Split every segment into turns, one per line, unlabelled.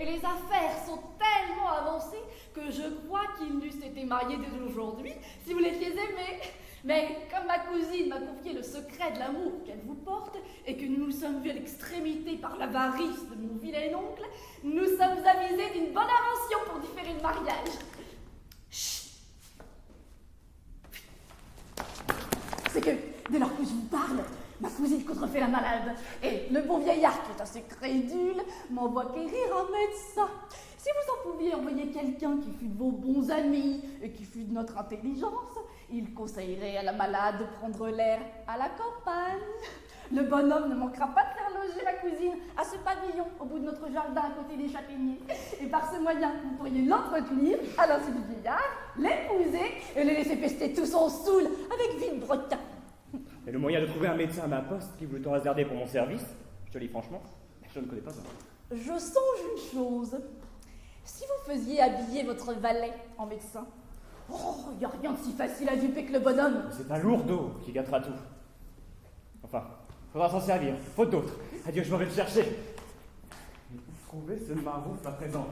et les affaires sont tellement avancées que je crois qu'ils n'eussent été mariés dès aujourd'hui si vous l'étiez aimé. Mais comme ma cousine m'a confié le secret de l'amour qu'elle vous porte et que nous nous sommes vus à l'extrémité par l'avarice de mon vilain oncle, nous sommes avisés d'une bonne invention pour différer le mariage. Chut. C'est que, dès lors que je vous parle, ma cousine contrefait la malade, et le bon vieillard, qui est assez crédule, m'envoie quérir un médecin. Si vous en pouviez envoyer quelqu'un qui fût de vos bons amis et qui fût de notre intelligence, il conseillerait à la malade de prendre l'air à la campagne. Le bonhomme ne manquera pas de faire loger ma cousine à ce pavillon au bout de notre jardin à côté des châtaigniers. Et par ce moyen, vous pourriez l'entretenir à l'insu du vieillard, l'épouser et le laisser pester tout son saoul avec vide breton.
Et le moyen de trouver un médecin à ma poste qui voulait en hasarder pour mon service, je te le dis franchement, je ne connais pas ça.
Je songe une chose. Si vous faisiez habiller votre valet en médecin, il n'y a rien de si facile à duper que le bonhomme.
C'est un lourdeau qui gâtera tout. Enfin, faudra s'en servir, faute d'autres. Adieu, je m'en vais le chercher. Mais où trouver ce marouf à présent?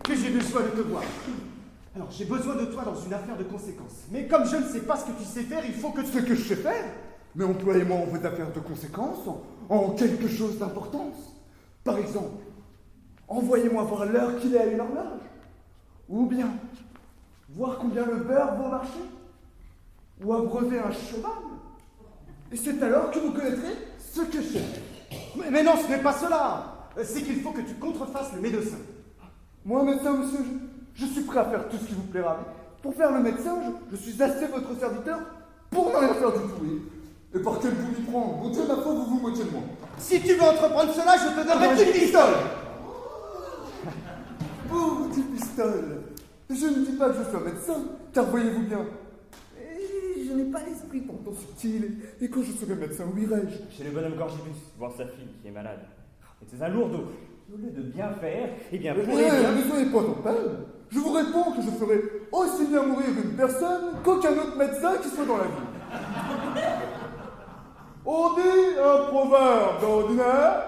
Que j'ai besoin de te voir. Alors, j'ai besoin de toi dans une affaire de conséquence. Mais comme je ne sais pas ce que tu sais faire, il faut que...
Ce que je sais faire? Mais employez-moi en vos affaires de conséquence, en quelque chose d'importance. Par exemple, envoyez-moi voir l'heure qu'il est à une horloge. Ou bien, voir combien le beurre vaut au marché. Ou abreuver un cheval. Et c'est alors que vous connaîtrez ce que je sais.
Mais non, ce n'est pas cela. C'est qu'il faut que tu contrefasses le médecin.
Moi, médecin, monsieur, je suis prêt à faire tout ce qui vous plaira. Pour faire le médecin, je suis assez votre serviteur pour ne rien faire du tout. Et par quel bout m'y prendre? Mon Dieu, ma foi, vous vous moquez de moi.
Si tu veux entreprendre cela, je te donnerai une pistole.
Oh, petit pistole. Je ne dis pas que je sois médecin, car voyez-vous bien, je n'ai pas l'esprit pourtant subtil. Et quand je serai médecin, où irai-je?
Chez le bonhomme Gorgibus, voir sa fille qui est malade. Et c'est un lourdeau. Au lieu de bien faire, eh bien, pour les biens...
Ne soyez pas en peine. Je vous réponds que je ferai aussi bien mourir une personne qu'aucun autre médecin qui soit dans la ville. On dit un proverbe d'ordinaire,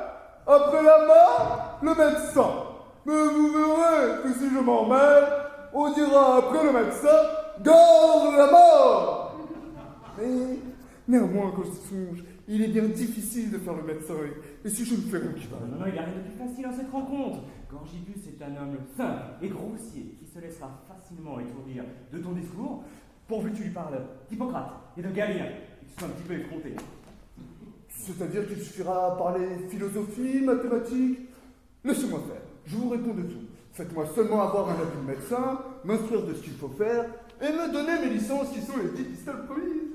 après la mort, le médecin. Mais vous verrez que si je m'en mêle, on dira après le médecin, garde la mort. Mais néanmoins, quand je songe, il est bien difficile de faire le médecin, et si je ne fais rien qui va...
Non, il n'y a rien de plus facile dans cette rencontre. Gorgibus est un homme simple et grossier qui se laissera facilement étourdir de ton discours, pourvu que tu lui parles d'Hippocrate et de Galien, et que tu sois un petit peu effronté.
C'est-à-dire qu'il suffira parler philosophie, mathématiques? Laissez-moi faire, je vous réponds de tout. Faites-moi seulement avoir un avis de médecin, m'instruire de ce qu'il faut faire, et me donner mes licences qui sont les 10 pistoles promises.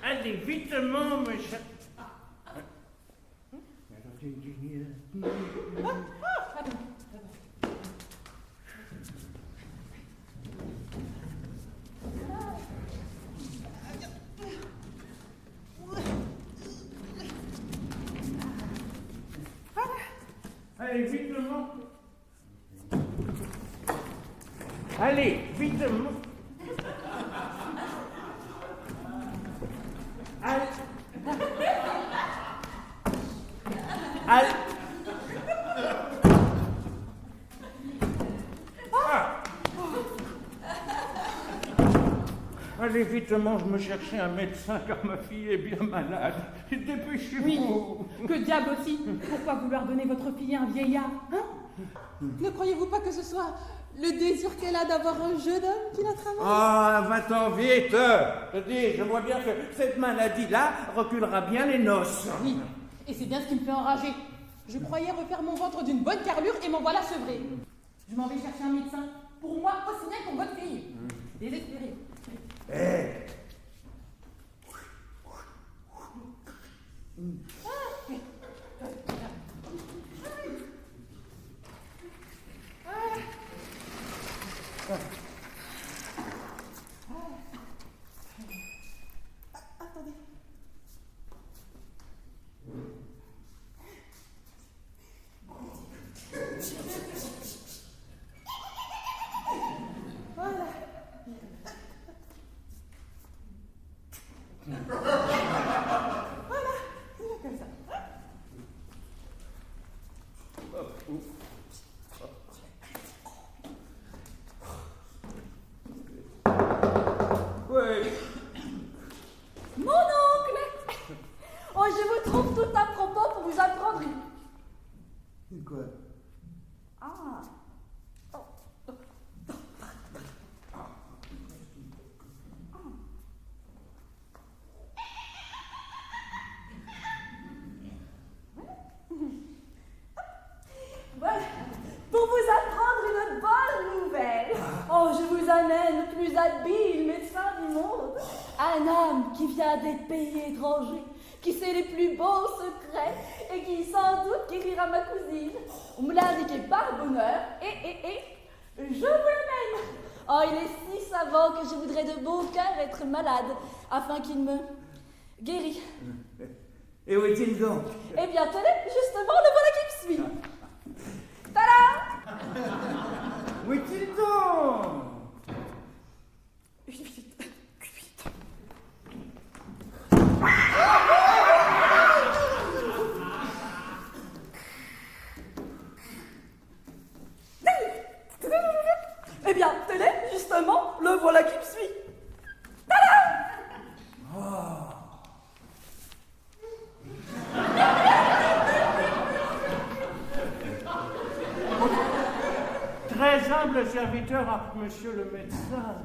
Allez, vitement, mon chat. Allez, vitement. Allez, vitement. Allez, vitement, je me cherchais un médecin car ma fille est bien malade. Dépêchez-vous.
Oui, que diable aussi. Pourquoi vouloir donner votre fille à un vieillard, hein? Ne croyez-vous pas que ce soit le désir qu'elle a d'avoir un jeune homme qui la travaille?
Ah, va-t'en vite. Je dis, je vois bien que cette maladie-là reculera bien les noces.
Oui, et c'est bien ce qui me fait enrager. Je croyais refaire mon ventre d'une bonne carrure et m'en voilà sevré. Je m'en vais chercher un médecin, pour moi aussi bien que pour votre fille. Désespéré.
Eh,
Attendez. Voilà. Voilà. Comme ça.
oui.
Mon oncle! Oh, je vous trouve tout à propos pour vous apprendre une...
Quoi?
Ah. Voilà. Pour vous apprendre une bonne nouvelle. Oh, je vous amène le plus habile médecin du monde. Un homme qui vient des pays étrangers, qui sait les plus beaux secrets et qui sans doute guérira ma cousine. On me l'a indiqué par bonheur et je vous l'amène. Oh, il est si savant que je voudrais de bon cœur être malade afin qu'il me guérisse.
Et où est-il donc?
Eh bien, tenez, justement, le voilà qui me suit. Tada!
Où est-il donc?
Eh bien, tenez, justement, le voilà qui me suit.
Très humble serviteur à monsieur le médecin.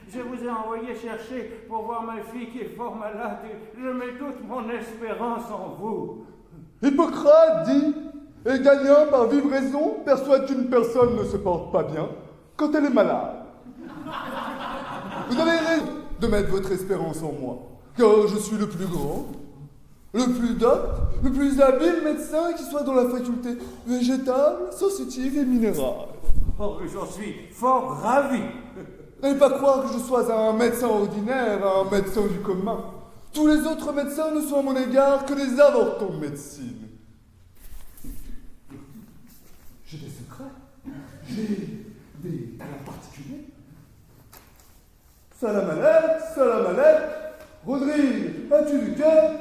Je vous ai envoyé chercher pour voir ma fille qui est fort malade et je mets toute mon espérance en vous.
Hippocrate dit, et gagnant par vive raison persuade qu'une personne ne se porte pas bien quand elle est malade. Vous avez raison de mettre votre espérance en moi, car je suis le plus grand, le plus docte, le plus habile médecin qui soit dans la faculté végétale, sensitive et minérale.
Oh, j'en suis fort ravi.
N'allez pas croire que je sois un médecin ordinaire, un médecin du commun. Tous les autres médecins ne sont à mon égard que des avortons de médecine. J'ai des secrets, j'ai des talents particuliers. Salamalek, Rodrigue, as-tu du cœur?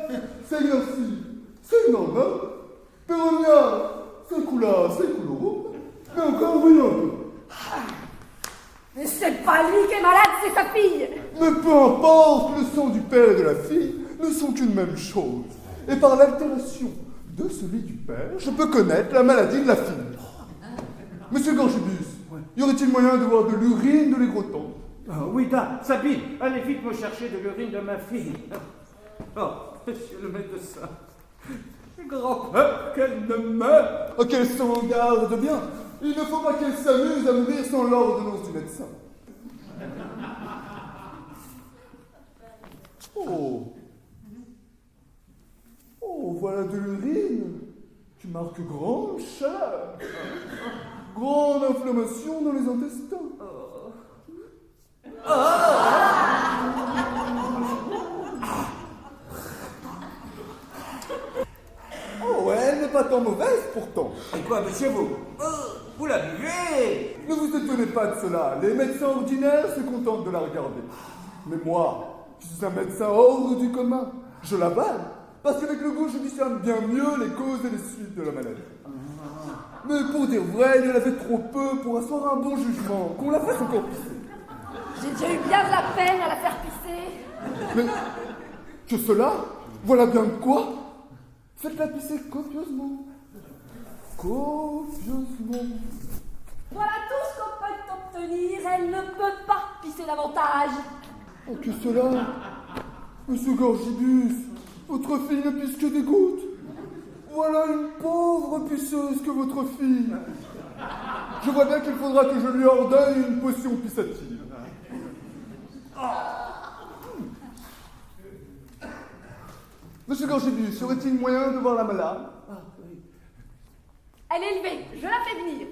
Seigneur-ci, Seigneur-non, Péronia, Secoula, Secouloro, mais encore voyons.
Mais c'est pas lui qui est malade, c'est sa fille.
Mais peu importe, le sang du père et de la fille ne sont qu'une même chose. Et par l'altération de celui du père, je peux connaître la maladie de la fille. Monsieur Gorgibus, y aurait-il moyen de voir de l'urine de l'égroton?
Oui, Sabine, allez vite me chercher de l'urine de ma fille. Oh, monsieur le médecin, j'ai grand peur qu'elle ne meure.
Oh, qu'elle s'en garde bien. Il ne faut pas qu'elle s'amuse à mourir sans l'ordonnance du médecin. Oh, voilà de l'urine qui marque grande chaleur, grande inflammation dans les intestins. Oh, elle n'est pas tant mauvaise pourtant.
Et quoi, monsieur, vous la buvez?
Ne vous étonnez pas de cela. Les médecins ordinaires se contentent de la regarder. Mais moi, je suis un médecin hors du commun. Je l'avale, parce qu'avec le goût, je discerne bien mieux les causes et les suites de la maladie. Mais pour dire vrai, il y en avait trop peu pour asseoir un bon jugement, qu'on la fasse encore pisser.
J'ai déjà eu bien de la peine à la faire pisser.
Mais que cela? Voilà bien de quoi? Faites-la pisser copieusement. Copieusement.
Voilà tout ce qu'on peut obtenir. Elle ne peut pas pisser davantage.
Oh, que cela? Monsieur Gorgibus, votre fille ne pisse que des gouttes. Voilà une pauvre pisseuse que votre fille. Je vois bien qu'il faudra que je lui ordonne une potion pissative. Monsieur Gorgibus, y aurait-il moyen de voir la malade?
Ah, oui.
Elle est levée, je la fais venir.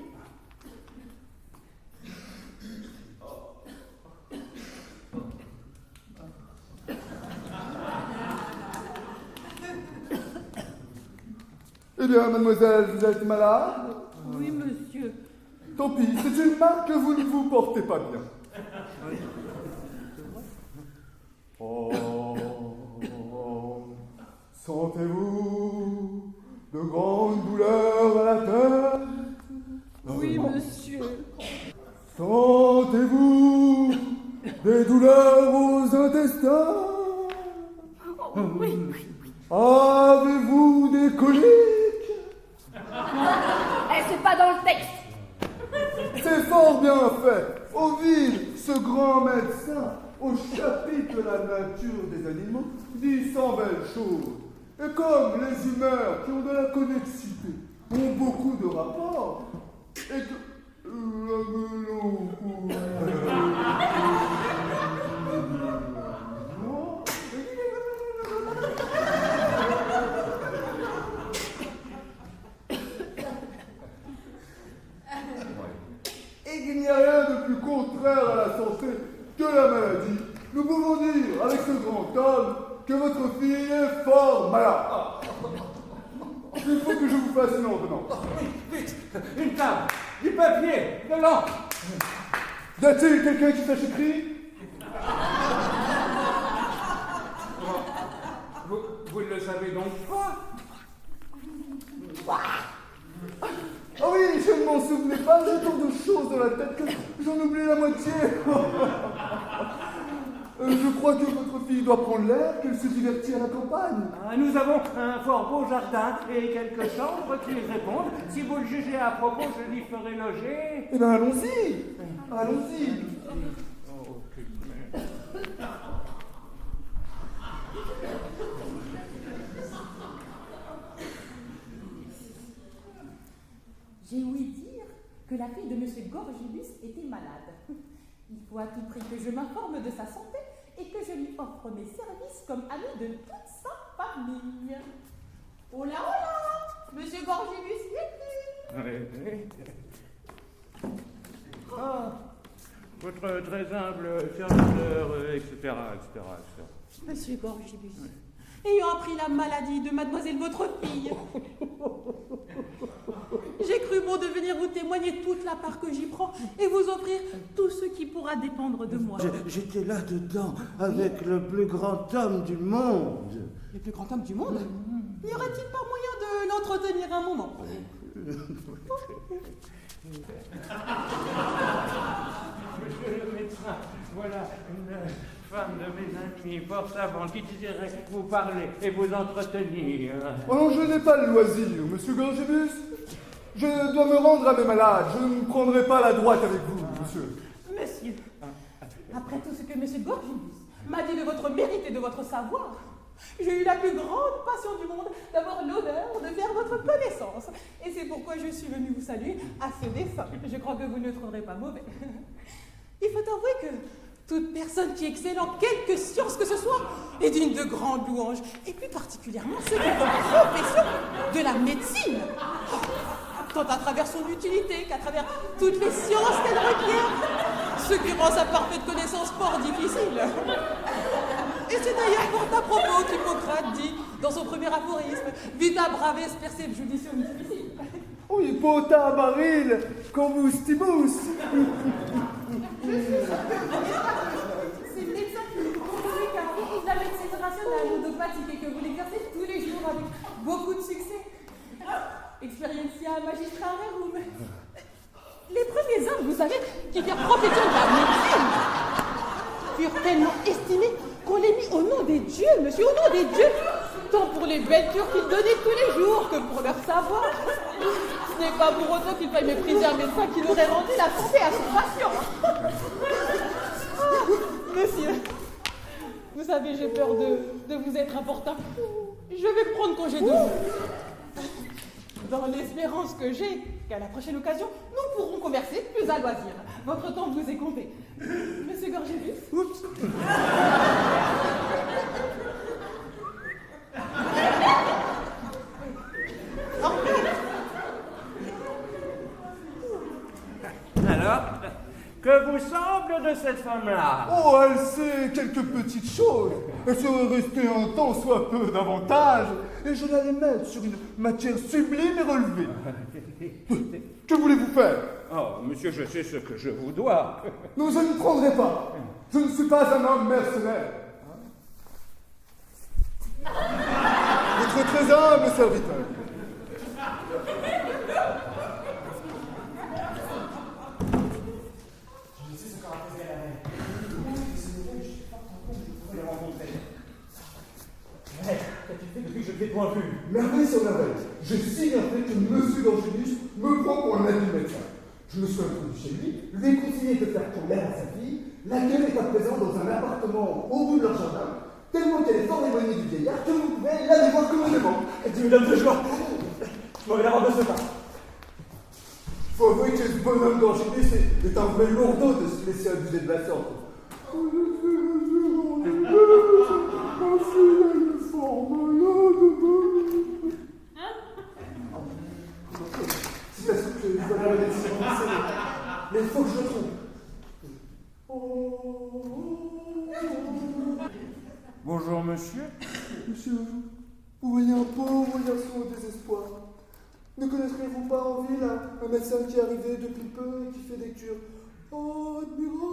Eh bien, mademoiselle, vous êtes malade?
Oui, monsieur.
Tant pis, c'est une marque que vous ne vous portez pas bien. Oh, sentez-vous de grandes douleurs à la tête?
Oui, monsieur.
Sentez-vous des douleurs aux intestins?
Oh, oui, oui.
Avez-vous des coliques?
C'est pas dans le texte.
C'est fort bien fait. Ovide, ce grand médecin, au chapitre de la nature des animaux, dit 100 belles choses. Et comme les humeurs qui ont de la connexité ont beaucoup de rapports, et que la mélancolie... Et qu'il n'y a rien de plus contraire à la santé que la maladie, nous pouvons dire avec ce grand homme que votre fille est fort malade. Il faut que je vous fasse une ordonnance.
Vite, une table, du papier, de l'encre.
Y a-t-il quelqu'un qui sache écrire?
Vous ne le savez donc pas?
Ah oui, je ne m'en souvenais pas, j'ai tant de choses dans la tête que j'en oublie la moitié. Je crois que votre fille doit prendre l'air, qu'elle se divertit à la campagne.
Ah, nous avons un fort beau jardin et quelques chambres qui y répondent. Si vous le jugez à propos, je l'y ferai loger.
Eh bien, allons-y. Allons-y.
J'ai ouï dire que la fille de M. Gorgibus était malade. Il faut à tout prix que je m'informe de sa santé et que je lui offre mes services comme ami de toute sa famille. Oh là, Monsieur Gorgibus, y est-il?
Ah, votre très humble serviteur, etc.
Monsieur Gorgibus, ayant appris la maladie de mademoiselle votre fille, j'ai cru bon de venir vous témoigner toute la part que j'y prends et vous offrir tout ce qui pourra dépendre de moi.
J'étais là-dedans avec le plus grand homme du monde.
Le plus grand homme du monde? N'y aurait-il pas moyen de l'entretenir un moment?
Monsieur le médecin, voilà une femme de mes amis, fort savante, qui désirait vous parler et vous entretenir.
Oh non, je n'ai pas le loisir, monsieur Gorgibus. Je dois me rendre à mes malades. Je ne prendrai pas la droite avec vous, monsieur.
Monsieur, après tout ce que monsieur Gorgibus m'a dit de votre mérite et de votre savoir, j'ai eu la plus grande passion du monde d'avoir l'honneur de faire votre connaissance. Et c'est pourquoi je suis venue vous saluer à ce dessein. Je crois que vous ne le trouverez pas mauvais. Il faut avouer que toute personne qui excelle en quelque science que ce soit est digne de grandes louanges, et plus particulièrement ceux qui font profession de la médecine. Tant à travers son utilité qu'à travers toutes les sciences qu'elle requiert, ce qui rend sa parfaite connaissance fort difficile. Et c'est d'ailleurs pour à propos qu'Hippocrate dit, dans son premier aphorisme, Vita braves percep judicium difficile.
Oui, pota baril, combustibus.
C'est peut-être ça qui vous prouve que la médecine rationnelle ou dogmatique et que vous l'exercez tous les jours avec beaucoup de succès. Experientia magistra rerum. Les premiers hommes, vous savez, qui firent profession de la médecine, furent tellement estimés qu'on les mit au nom des dieux, monsieur, au nom des dieux, tant pour les belles cures qu'ils donnaient tous les jours que pour leur savoir. Ce n'est pas pour autant qu'il faille mépriser un médecin qui n'aurait rendu la santé à son patient. Monsieur, vous savez, j'ai peur de vous être importun. Je vais prendre congé de vous. Dans l'espérance que j'ai qu'à la prochaine occasion, nous pourrons converser plus à loisir. Votre temps vous est compté. Monsieur Gorgibus.
Oups.
de cette femme-là?
Oh, elle sait quelques petites choses. Elle serait restée un temps soit peu davantage, et je l'allais mettre sur une matière sublime et relevée. Que voulez-vous faire?
Oh, monsieur, je sais ce que je vous dois.
Non, je ne prendrai pas. Je ne suis pas un homme mercenaire. Votre très humble serviteur.
Je sais ce qu'aura fait la reine. Je suis fort en compte de pouvoir les rencontrer. Ouais, qu'as-tu fait depuis que je ne t'ai point vu?
Merveille sur merveille. J'ai si bien fait que Monsieur Gorginius me prend pour un ami médecin. Je me suis introduit chez lui, lui ai conseillé de faire tourner à sa fille, laquelle est à présent dans un appartement au bout de leur jardin, tellement qu'elle est fort éloignée du vieillard que vous pouvez l'aller voir commodément.
Et tu me donnes de joie. Je m'en vais la robe de ce pas.
Il faut avouer que ce bonhomme Gorginius est un vrai lourdeau de se laisser abuser de la sorte. Si ça se trouve que je dois la laisser avancer, mais il faut que je le trouve.
Bonjour, monsieur.
Monsieur, vous voyez un pauvre garçon au désespoir. Ne connaîtrez-vous pas en ville un médecin qui est arrivé depuis peu et qui fait des cures admirables?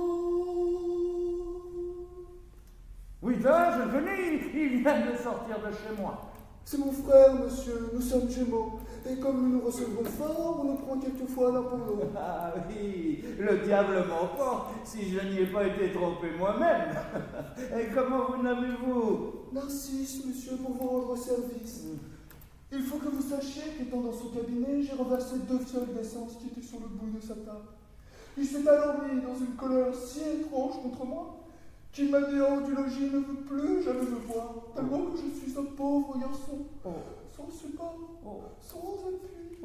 Oui, là, je venais, il vient de sortir de chez moi.
C'est mon frère, monsieur, nous sommes jumeaux. Et comme nous nous recevons fort, on nous prend quelquefois l'un pour l'autre.
Ah oui, le diable m'emporte si je n'y ai pas été trompé moi-même. Et comment vous nommez-vous?
Narcisse, monsieur, pour vous rendre service. Il faut que vous sachiez qu'étant dans son cabinet, j'ai renversé 2 fioles d'essence qui étaient sur le bout de sa table. Il s'est alors mis dans une colère si étrange contre moi qu'il m'a dit hors du logis, ne veut plus jamais me voir, tellement que je suis un pauvre garçon, sans support, sans appui,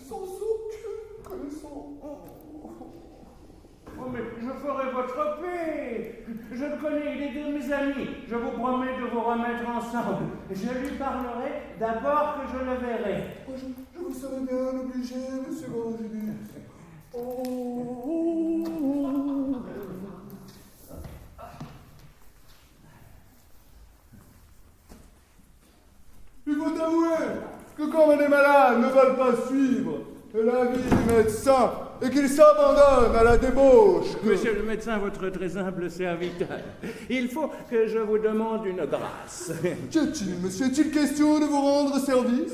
sans aucune connaissance.
Oh, mais je ferai votre paix. Je le connais, il est de mes amis. Je vous promets de vous remettre ensemble. Je lui parlerai d'abord que je le verrai.
Oh, je vous serais bien obligé, monsieur Gorginius. Il faut avouer que quand on est malade, ne veulent pas suivre l'avis du médecin et qu'il s'abandonne à la débauche.
Monsieur le médecin, votre très humble serviteur, il faut que je vous demande une grâce.
Qu'y a-t-il, monsieur? Est-il question de vous rendre service?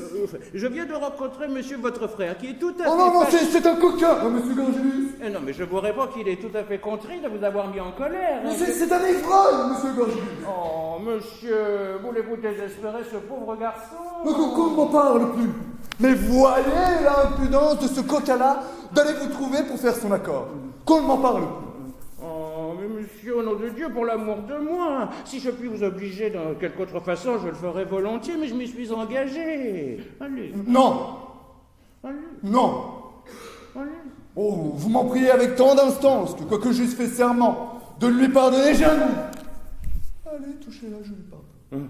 Je viens de rencontrer monsieur votre frère, qui est tout à fait...
Oh non, non,
fâché-
c'est un coquin, hein, monsieur Gorginius.
Non, mais je vous réponds qu'il est tout à fait contrit de vous avoir mis en colère.
Mais c'est un ivrogne, monsieur Gorginius.
Oh, monsieur, voulez-vous désespérer ce pauvre garçon?
Qu'on ne m'en parle plus. Mais voyez l'impudence de ce coquin-là d'aller vous trouver pour faire son accord. Qu'on ne m'en parle plus.
Oh, mais monsieur, au nom de Dieu, pour l'amour de moi, si je puis vous obliger dans quelque autre façon, je le ferai volontiers, mais je m'y suis engagé. Allez,
Non,
allez,
non.
allez.
Oh, vous m'en priez avec tant d'instance que quoique j'eusse fait serment de lui pardonner jamais. Allez, touchez-la, je lui pardonne.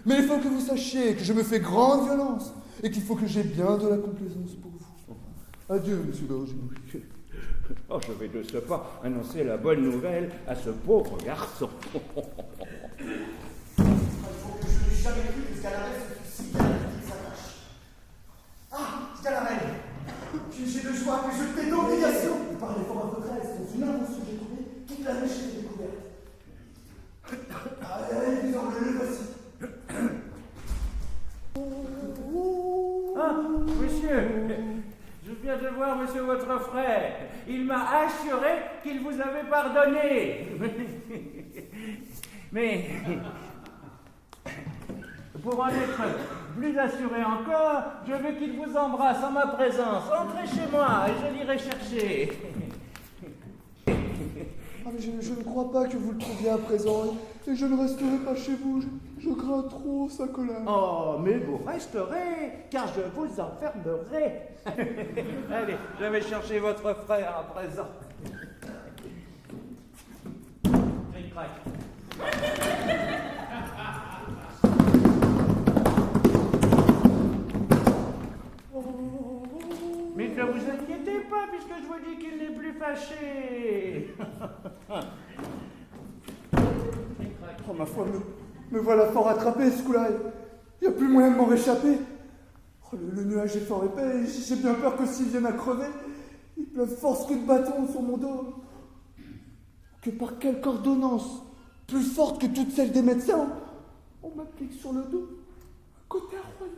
Mais il faut que vous sachiez que je me fais grande violence et qu'il faut que j'aie bien de la complaisance pour vous. Adieu, monsieur Gorginius.
Oh, je vais de ce pas annoncer la bonne nouvelle à ce pauvre garçon.
Il faut que je n'ai jamais vu que Scalarel se fût si bien qu'il s'attache. Ah, Scalarel, j'ai de joie que je t'ai d'obligation de parler fort à votre aise dans une invention que j'ai trouvée qui clamait chez les découvertes. Allez, le voici.
Ah, monsieur, je viens de voir monsieur votre frère. Il m'a assuré qu'il vous avait pardonné. Mais, pour en être plus assuré encore, je veux qu'il vous embrasse en ma présence. Entrez chez moi et je l'irai chercher.
Ah, mais je ne crois pas que vous le trouviez à présent, et je ne resterai pas chez vous. Je crains trop sa colère.
Oh, mais vous resterez, car je vous enfermerai. Allez, je vais chercher votre frère à présent. Cric-crac. Mais je vous inquiétez pas, puisque je vous dis qu'il n'est plus fâché.
Oh, ma foi, me voilà fort attrapé, ce coup-là. Il n'y a plus moyen de m'en réchapper. Oh, le nuage est fort épais et j'ai bien peur que s'il vienne à crever, il pleuve force coups de bâton sur mon dos. Que par quelque ordonnance, plus forte que toutes celles des médecins, on m'applique sur le dos un côté royal.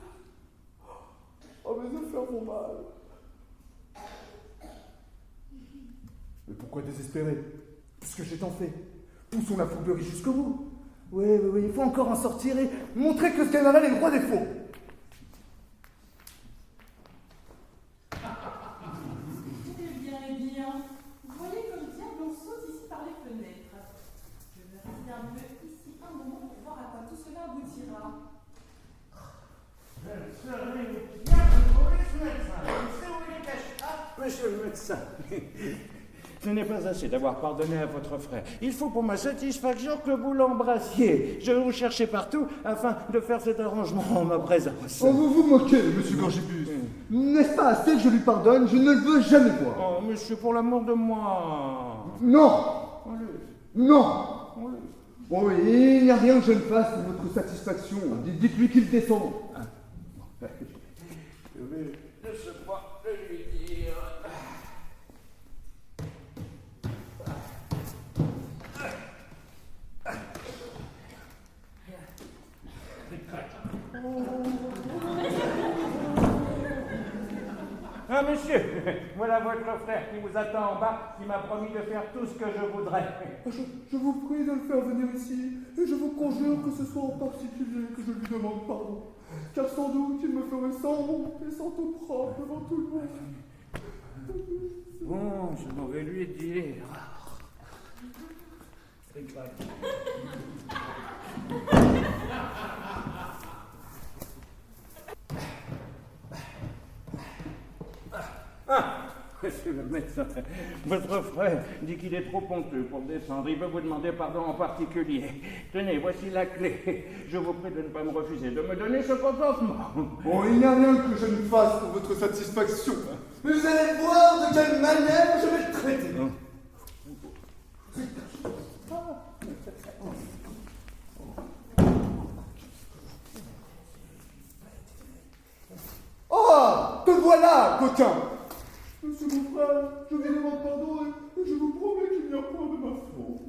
Oh, mes affaires vont mal. Mais pourquoi désespérer? Puisque j'ai tant fait. Poussons la fourberie jusqu'au bout. Oui, il faut encore en sortir et montrer que ce général est le roi des faux.
Eh bien, vous voyez comme diable on saute ici par les fenêtres. Je vais rester un peu ici un moment pour voir à quoi tout cela aboutira.
Je serai bien trouvé ce médecin. Je sais où il est caché. Ah, monsieur le médecin. Ce n'est pas assez d'avoir pardonné à votre frère. Il faut pour ma satisfaction que vous l'embrassiez. Je vais vous chercher partout afin de faire cet arrangement en ma présence.
Oh, vous vous moquez, monsieur Gorgibus. N'est-ce pas assez que je lui pardonne? Je ne le veux jamais voir.
Oh, monsieur, pour l'amour de moi.
Non.
Allez,
Non.
allez.
Oh, oui, il n'y a rien que je ne fasse pour votre satisfaction. Dites-lui qu'il descend.
Je vais de ce pas le lui dire. Ah, monsieur, voilà votre frère qui vous attend en bas, qui m'a promis de faire tout ce que je voudrais.
Je vous prie de le faire venir ici, et je vous conjure que ce soit en particulier que je lui demande pardon, car sans doute il me ferait sans honte et sans tout propre devant tout le monde.
Bon, je m'en vais lui dire. Ah, monsieur le médecin, votre frère dit qu'il est trop honteux pour descendre. Il veut vous demander pardon en particulier. Tenez, voici la clé. Je vous prie de ne pas me refuser de me donner ce consentement.
Bon, il n'y a rien que je ne fasse pour votre satisfaction. Mais vous allez voir de quelle manière je vais le traiter. Oh, te voilà, coquin. Monsieur mon frère, je vous demande pardon et je vous promets qu'il n'y a point de ma faute.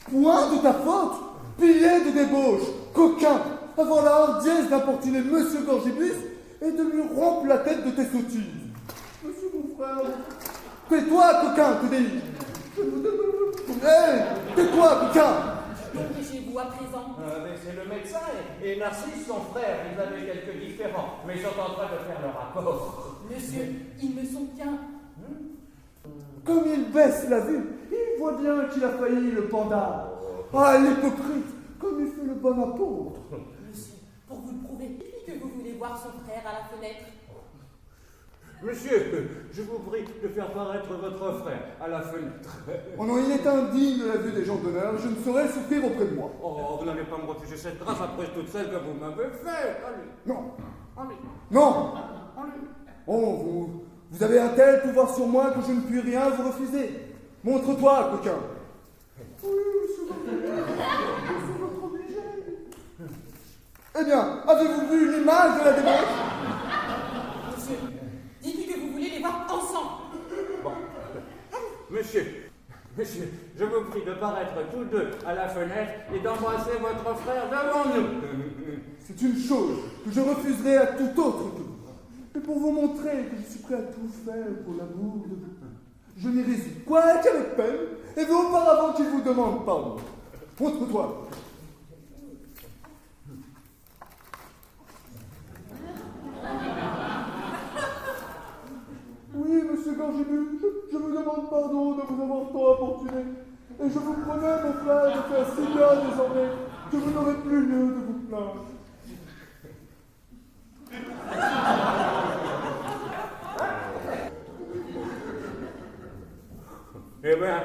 Point de ta faute? Pilier de débauche, coquin, avoir la hardiesse d'importuner Monsieur Gorgibus et de lui rompre la tête de tes sottises. Monsieur mon frère, tais-toi, coquin, te dis. Hé, tais-toi, coquin.
Donc chez vous à présent.
Mais c'est le médecin et Narcisse, son frère. Ils avaient quelques différends, mais ils sont en train de faire leur rapport.
Monsieur, il me semble bien.
Comme il baisse la vue, il voit bien qu'il a failli le panda. Ah, l'hypocrite, comme il fait le bon apôtre.
Monsieur, pour vous le prouver, que vous voulez voir son frère à la fenêtre.
Monsieur, je vous prie de faire paraître votre frère à la fenêtre.
Oh non, il est indigne de la vue des gens d'honneur, je ne saurais souffrir auprès de moi.
Oh, vous n'allez pas me refuser cette grâce après toutes celles que vous m'avez faites. Allez,
Non,
allez,
non.
allez.
Oh, vous avez un tel pouvoir sur moi que je ne puis rien vous refuser. Montre-toi, coquin. Oui, monsieur votre obligé. Eh bien, avez-vous vu l'image de la débauche?
Monsieur, dites-lui que vous voulez les voir ensemble.
Bon, monsieur, je vous prie de paraître tous deux à la fenêtre et d'embrasser votre frère devant nous.
C'est une chose que je refuserai à tout autre que vous. Et pour vous montrer que je suis prêt à tout faire pour l'amour de vous, je m'y réside, quoique avec peine, et veux auparavant qu'il vous demande pardon. Montre-toi. Oui, monsieur Gorgibus, je vous demande pardon de vous avoir tant importuné. Et je vous promets, mon frère, de faire si bien désormais que vous n'aurez plus lieu de vous plaindre.
Eh bien,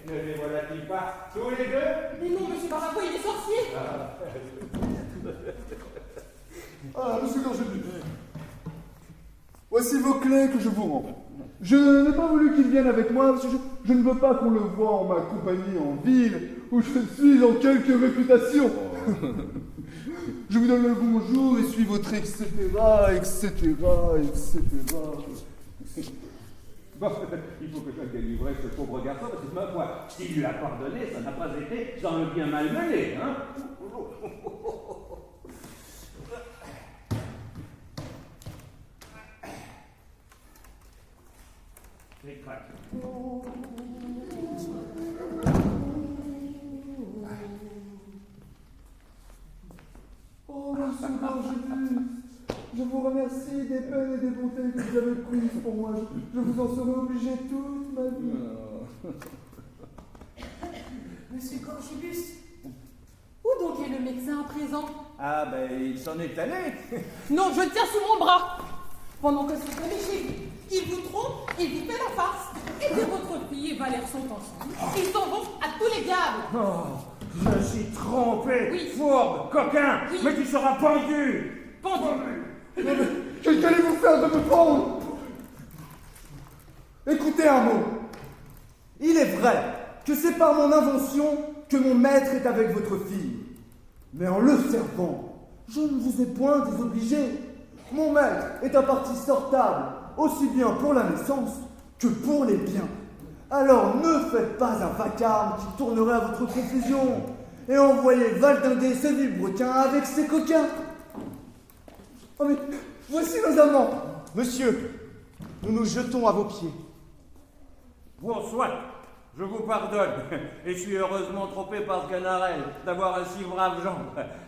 ne les voilà-t-il pas tous les deux?
Mais non, monsieur Barbaco, il est sorcier.
Ah, monsieur Gorgibus. Voici vos clés que je vous rends. Je n'ai pas voulu qu'il vienne avec moi parce que je ne veux pas qu'on le voie en ma compagnie en ville où je suis en quelque réputation. Je vous donne le bonjour et suis votre etc., etc., etc.
Bon, il faut que je délivrer ce pauvre garçon, parce que ma foi, s'il lui a pardonné, ça n'a pas été sans le bien malmené, hein. Clic-clac.
Oh, monsieur Gorgibus, je vous remercie des peines et des bontés que vous avez prises pour moi. Je vous en serai obligé toute ma vie.
Monsieur Gorgibus, où donc est le médecin à présent?
Ah, ben, il s'en est allé.
Non, je le tiens sous mon bras. Pendant que c'est collé chez lui, il vous trompe et vous fait la farce. Et que votre fille et Valère sont ensemble. Ils s'en vont à tous les diables.
Oh, je suis trompé.
Oui.
Fourbe, coquin,
Oui.
mais tu seras pendu.
Pendu.
Qu'allez-vous faire de me prendre? Écoutez un mot. Il est vrai que c'est par mon invention que mon maître est avec votre fille. Mais en le servant, je ne vous ai point désobligé. Mon maître est un parti sortable, aussi bien pour la naissance que pour les biens. Alors ne faites pas un vacarme qui tournerait à votre confusion et envoyez valdinguer ces vilebrequins avec ces coquins. Oh mais voici nos amants.
Monsieur, nous nous jetons à vos pieds.
Bon, soit, je vous pardonne, et je suis heureusement trompé par ce ganarelle d'avoir un si brave genre.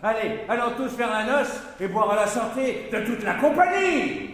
Allez, allons tous faire un noce et boire à la santé de toute la compagnie.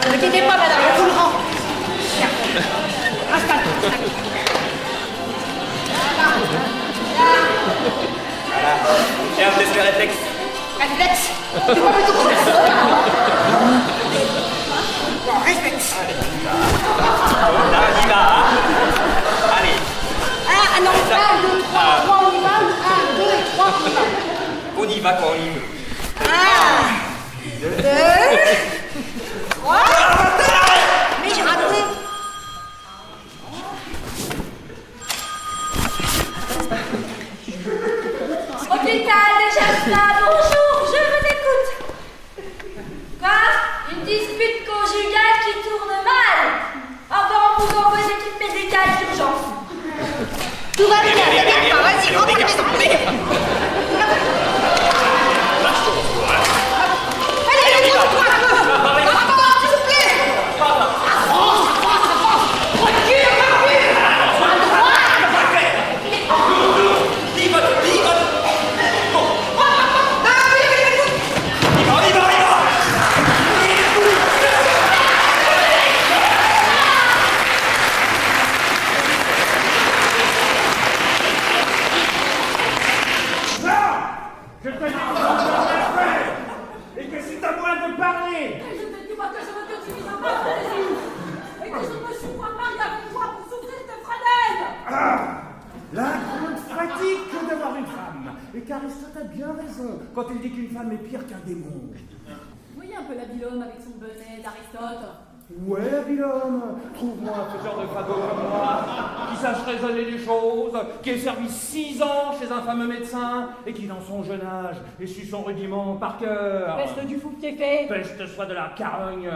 Ne quittez pas, madame, on vous le rend. Tiens, installe-toi.
Tiens, vous laissez le réflexe.
Réflexe. Tu vois plutôt que ça. Bon, réflexe.
Là, j'y va, hein. Allez.
Ah non,
y va quand il veut.
1, 2, 3. Mais j'ai raté.
Hôpital de Shasta, bonjour, je vous écoute. Quoi? Une dispute conjugale qui tourne mal? Encore en posant vos équipes médicales d'urgence.
Tout va bien, t'inquiète pas, vas-y, rentre à la maison. Allez, toi un peu. Encore, s'il vous plaît. Avance. Recule.
Je te dis et que c'est à moi de parler.
Et je te dis pas que je veux que tu vises un pas et que je ne me suis pas mariée avec toi pour souffrir de fradelle.
Ah, la grande fatigue que d'avoir une femme. Et qu'Aristote a bien raison quand il dit qu'une femme est pire qu'un démon.
Vous voyez un peu l'habilhomme avec son bonnet d'Aristote.
Ouais, Habilhomme, trouve-moi ce genre de fagot comme moi, qui sache raisonner les choses, qui ait servi 6 ans chez un fameux médecin, et qui, dans son jeune âge, ait su son rudiment par cœur.
Peste du fou qui est fait.
Peste soit de la carogne.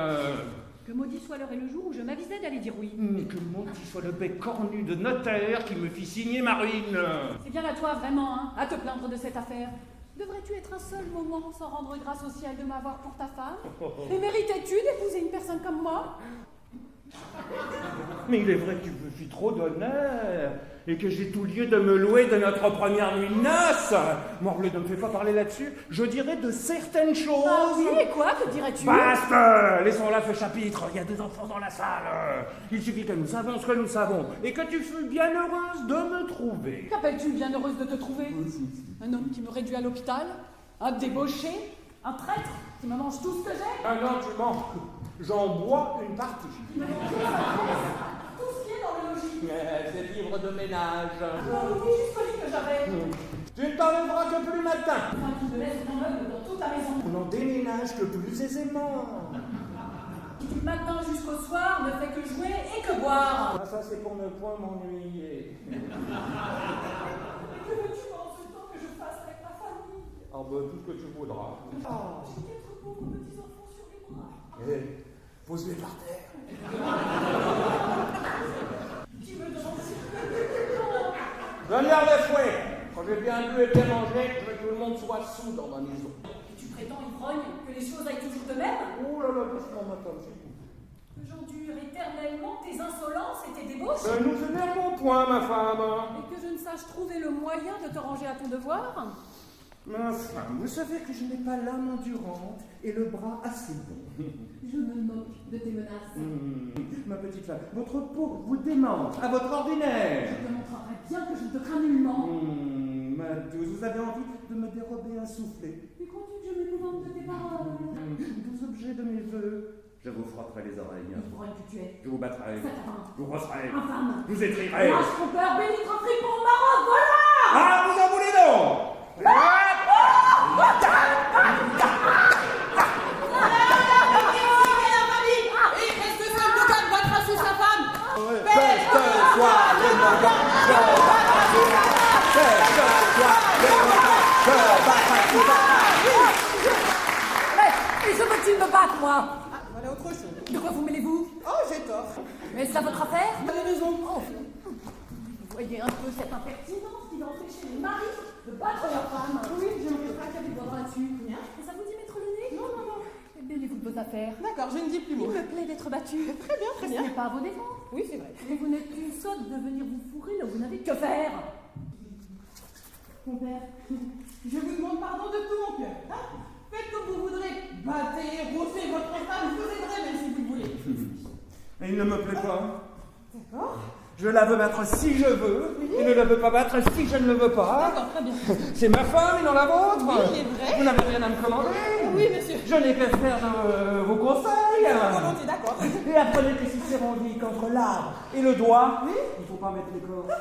Que maudit soit l'heure et le jour où je m'avisais d'aller dire oui.
Que maudit soit le bec cornu de notaire qui me fit signer ma ruine.
C'est bien à toi, vraiment, hein, à te plaindre de cette affaire. Devrais-tu être un seul moment sans rendre grâce au ciel de m'avoir pour ta femme? Et méritais-tu d'épouser une personne comme moi?
Mais il est vrai que tu me fis trop d'honneur, et que j'ai tout lieu de me louer de notre première nuit de noces. Morbleu, ne me fais pas parler là-dessus, je dirais de certaines choses.
Ah oui, et quoi? Que dirais-tu?
Basta! Laissons là ce chapitre, il y a 2 enfants dans la salle. Il suffit que nous savons ce que nous savons, et que tu fus bien heureuse de me trouver.
Qu'appelles-tu bien heureuse de te trouver? Un homme qui me réduit à l'hôpital? Un débauché? Un traître qui me mange tout ce que j'ai?
Ah non, tu mens. J'en bois une partie.
Tout ce qui est dans le logis.
C'est livre de ménage.
Oublie juste le lit que j'avais.
Tu ne t'enlèveras que plus matin.
Enfin, tu me laisses ton meuble dans toute la maison.
On n'en déménage que plus aisément.
Qui du matin jusqu'au soir ne fait que jouer et que boire.
Ah, ça, c'est pour ne point m'ennuyer.
Que veux-tu en ce temps que je fasse avec ma famille?
Ah, bah, tout ce que tu voudras. Ah.
J'ai 4 pauvres petits-enfants sur les bras.
Pose-les par terre.
Qui me danse?
Venir les fouets. Quand j'ai bien bu et bien mangé, je veux que tout le monde soit sous dans ma maison.
Et tu prétends, ivrogne, que les choses aillent toujours de même?
Oh là là, doucement, ma femme, c'est tout.
Que j'endure éternellement tes insolences et tes débauches?
Nous énervons point, ma femme.
Et que je ne sache trouver le moyen de te ranger à ton devoir?
Ma femme, vous savez que je n'ai pas l'âme endurante et le bras assez bon.
Je me moque de tes menaces.
Ma petite femme, votre peau vous démente à votre ordinaire.
Je te montrerai bien que je ne te crains nullement.
Ma douce, vous avez envie de me dérober un soufflet.
Et crois-tu que je m'épouvante de tes paroles?
12 objets de mes voeux. Je vous frapperai les oreilles.
Ivrogne que tu es.
Je vous battrai.
Satanin.
Je vous rosserai.
Infâme.
Je vous étrierai.
Lâche ton père, bénit ton fripon, Maroc, voilà!
Ah, vous en voulez donc?
Mais je veux-tu me battre, moi?
Ah, voilà autre chose.
De quoi vous mêlez-vous?
Oh, j'ai tort.
Mais c'est à votre affaire?
Vous avez raison.
Oh, vous voyez un peu cette impertinence qui va empêcher les maris de battre leurs femmes.
Oui, j'aimerais pas qu'il y ait des doigts là-dessus.
Bien. Et ça vous dit mettre le nez? Non, non, non. Mêlez-vous de vos affaires.
D'accord, je ne dis plus
Il
mot.
me plaît d'être battue.
Très bien, très
Ce
bien.
n'est pas à vos dépens.
Oui, c'est vrai.
Et vous n'êtes qu'une sotte de venir vous fourrer là où vous n'avez que faire.
Mon père, je vous demande pardon de tout mon cœur. Hein? Faites comme vous voudrez. Battez, rossez votre femme, je vous aiderai même si vous le voulez.
Mais il ne me plaît pas.
D'accord.
Je la veux battre si je veux, et ne la veux pas battre si je ne le veux pas.
D'accord, très bien.
C'est ma femme et non la vôtre.
Oui, il est vrai.
Vous n'avez rien à me commander.
Oui, monsieur.
Je n'ai qu'à faire de vos conseils.
Volontiers, d'accord.
Et apprenez que Cicéron dit qu'entre l'arbre et le doigt, il ne faut pas mettre l'écorce.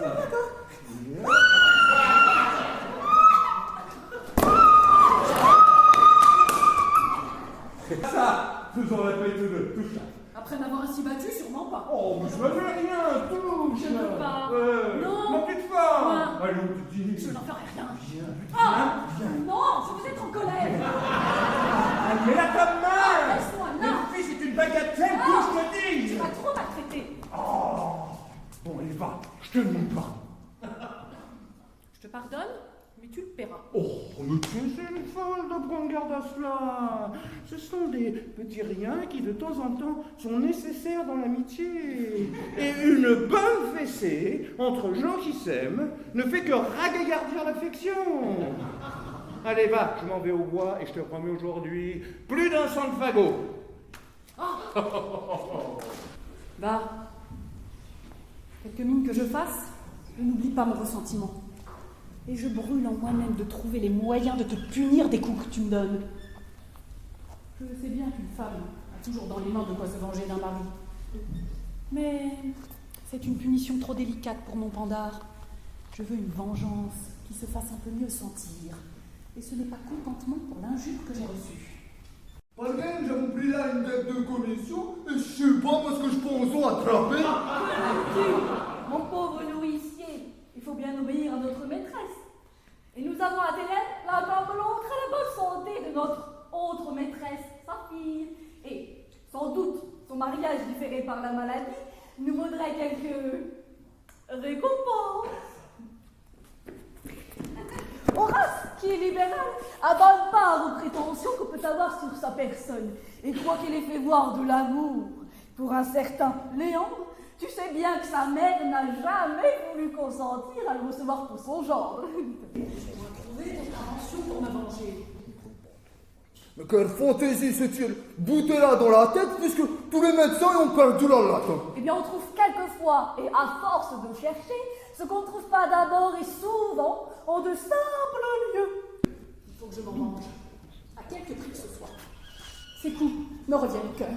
Ça, nous en appelons tous deux, touche là.
Après m'avoir ainsi battu, sûrement pas.
Oh, mais je ne fais rien, touche.
Je ne peux pas. Non.
Ma petite femme.
Moi.
Allons, petit.
Je n'en ferai rien.
Viens,
Ah
viens.
non, je vous êtes en colère.
Mais là, ta main.
Laisse-moi là.
Mon fils est une bagatelle, que je te dis.
Tu m'as trop maltraité.
Oh. Bon, allez, va, je te demande pas.
Je te pardonne, mais tu le paieras.
Oh, mais tu es une folle de prendre garde à cela. Ce sont des petits riens qui, de temps en temps, sont nécessaires dans l'amitié. Et une bonne fessée entre gens qui s'aiment ne fait que ragaillardir l'affection. Allez, va, je m'en vais au bois et je te promets aujourd'hui plus d'un sang de fagot.
Va. Quelque mine que je fasse, je n'oublie pas mon ressentiment. Et je brûle en moi-même de trouver les moyens de te punir des coups que tu me donnes. Je sais bien qu'une femme a toujours dans les mains de quoi se venger d'un mari. Mais c'est une punition trop délicate pour mon Pandare. Je veux une vengeance qui se fasse un peu mieux sentir. Et ce n'est pas contentement pour l'injure que j'ai reçue.
Malgré que j'avais pris là une dette de commission, et je sais pas parce que je pense attraper.
Mon pauvre nourricier, il faut bien obéir à notre maîtresse. Et nous avons intérêt, l'un comme l'autre, à la bonne santé de notre autre maîtresse, sa fille. Et sans doute, son mariage différé par la maladie nous vaudrait quelques récompenses. Horace, qui est libéral, abonne pas aux prétentions qu'on peut avoir sur sa personne et croit qu'il ait fait voir de l'amour pour un certain Léandre. Tu sais bien que sa mère n'a jamais voulu consentir à le recevoir pour son gendre. Je dois trouver des inventions pour me venger.
Mais quelle fantaisie s'est-il bouté là dans la tête puisque tous les médecins ont perdu leur latin.
Eh bien, on trouve quelquefois, et à force de chercher, ce qu'on ne trouve pas d'abord et souvent en de simples lieux. Il faut que je m'en venge, à quelque prix que ce soit. Ces coups me reviennent au cœur.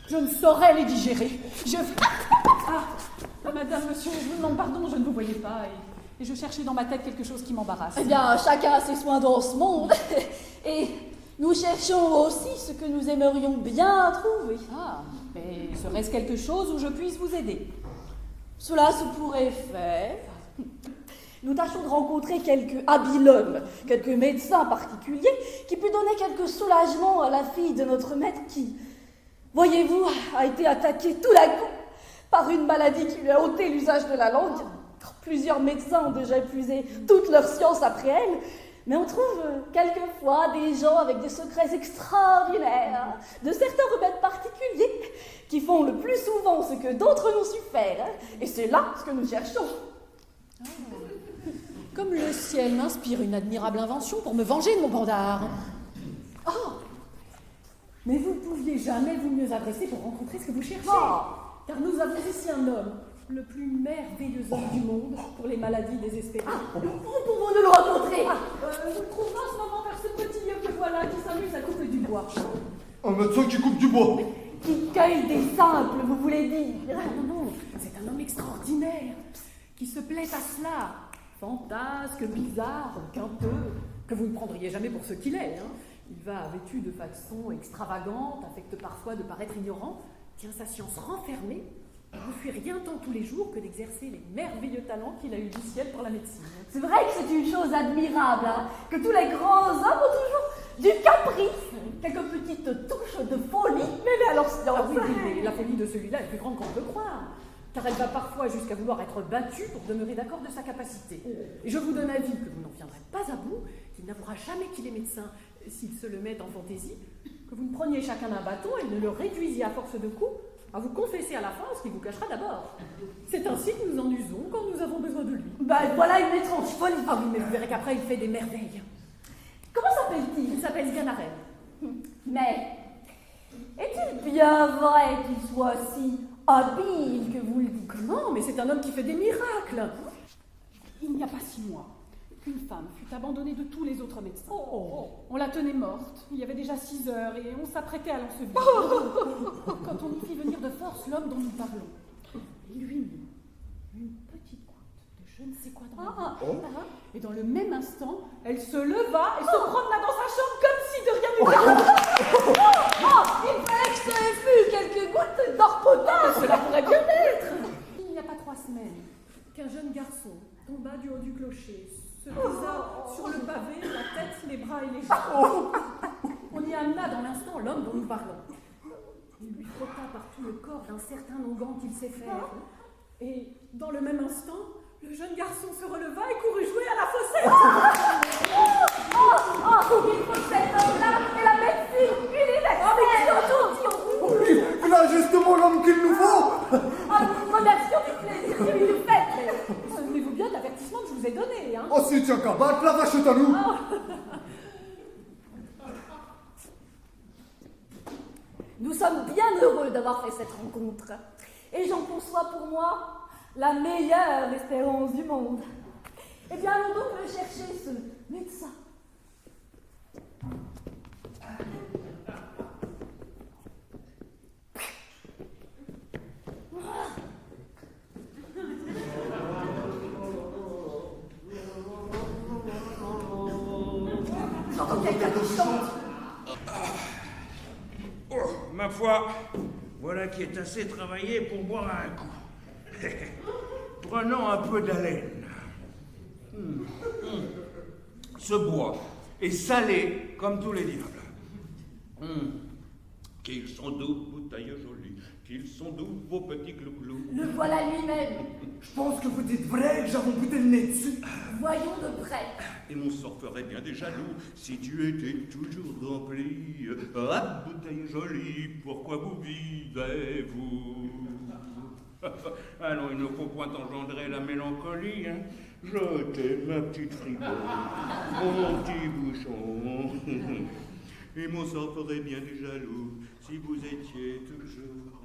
Je ne saurais les digérer.
Madame, monsieur, je vous demande pardon, je ne vous voyais pas et je cherchais dans ma tête quelque chose qui m'embarrasse.
Eh bien, chacun a ses soins dans ce monde. Et nous cherchons aussi ce que nous aimerions bien trouver.
Ah, mais serait-ce quelque chose où je puisse vous aider?
Cela se pourrait faire. Nous tâchons de rencontrer quelques habiles hommes, quelques médecins particuliers, qui puissent donner quelques soulagements à la fille de notre maître qui, voyez-vous, a été attaquée tout d'un coup par une maladie qui lui a ôté l'usage de la langue. Plusieurs médecins ont déjà épuisé toute leur science après elle, mais on trouve quelquefois des gens avec des secrets extraordinaires, de certains remèdes particuliers, qui font le plus souvent ce que d'autres n'ont su faire. Et c'est là ce que nous cherchons.
Comme le ciel m'inspire une admirable invention pour me venger de mon Pandare.
Oh, mais vous ne pouviez jamais vous mieux adresser pour rencontrer ce que vous cherchez. Car nous avons ici un homme, le plus merveilleux homme du monde pour les maladies désespérées. Où pouvons-nous le rencontrer?
Nous trouvons en ce moment vers ce petit lieu que voilà qui s'amuse à couper du bois.
Un médecin qui coupe du bois.
Qui cueille des simples, vous voulez dire?
Non, c'est un homme extraordinaire qui se plaît à cela. Fantasque, bizarre, quinteux, que vous ne prendriez jamais pour ce qu'il est. Il va vêtu de façon extravagante, affecte parfois de paraître ignorant, tient sa science renfermée, ne fuit rien tant tous les jours que d'exercer les merveilleux talents qu'il a eu du ciel pour la médecine.
C'est vrai que c'est une chose admirable, que tous les grands hommes ont toujours du caprice, quelques petites touches de folie mêlées à leur science.
Oui, la folie de celui-là est plus grande qu'on ne peut croire, car elle va parfois jusqu'à vouloir être battue pour demeurer d'accord de sa capacité. Et je vous donne avis que vous n'en viendrez pas à bout, qu'il n'avouera jamais qu'il est médecin, s'il se le met en fantaisie, que vous ne preniez chacun un bâton et ne le réduisiez à force de coups à vous confesser à la fin ce qui vous cachera d'abord. C'est ainsi que nous en usons quand nous avons besoin de lui.
Voilà une étrange folie.
Ah oui, mais vous verrez qu'après il fait des merveilles.
Comment s'appelle-t-il?
Il s'appelle Sganarelle.
Mais est-il bien vrai qu'il soit si habile que vous le dites?
Non, mais c'est un homme qui fait des miracles. Il n'y a pas 6 mois, une femme fut abandonnée de tous les autres médecins. On la tenait morte, il y avait déjà 6 heures et on s'apprêtait à l'ensevelir. Quand on y fit venir de force l'homme dont nous parlons, il lui mit une petite goutte de je ne sais quoi dans la bouche. Et dans le même instant, elle se leva et se promena dans sa chambre comme si de rien n'était. jeune garçon tomba du haut du clocher, se posa sur le pavé, la tête, les bras et les jambes. On y amena dans l'instant l'homme dont nous parlons. Il lui frotta par tout le corps d'un certain onguent qu'il sait faire. Et dans le même instant, le jeune garçon se releva et courut jouer à la fossette.
Il faut que cet homme-là et la médecine universelle.
Oui, là, justement l'homme qu'il nous faut.
Nous remercions du plaisir que vous nous faites.
Souvenez-vous bien de l'avertissement que je vous ai donné, hein.
Oh, si tiens qu'à battre, la vache est à nous.
Nous sommes bien heureux d'avoir fait cette rencontre. Et j'en conçois pour moi la meilleure espérance du monde. Eh bien, allons donc le chercher, ce médecin. J'entends quelqu'un qui chante.
Oh, ma foi, voilà qui est assez travaillé pour boire un coup. Prenons un peu d'haleine. Ce bois est salé comme tous les diables. Qu'ils sont doux, bouteilles jolies, qu'ils sont doux, vos petits clous-clous.
Le voilà lui-même.
Je pense que vous dites vrai que j'avons bouté le nez dessus.
Voyons de près.
Et mon sort ferait bien des jaloux si tu étais toujours rempli. Ah, bouteille jolie, pourquoi vous vivez-vous? Alors, il ne faut point engendrer la mélancolie, hein. Je t'aime, ma petite frigo, mon petit bouchon. Et mon sort ferait bien des jaloux si vous étiez toujours...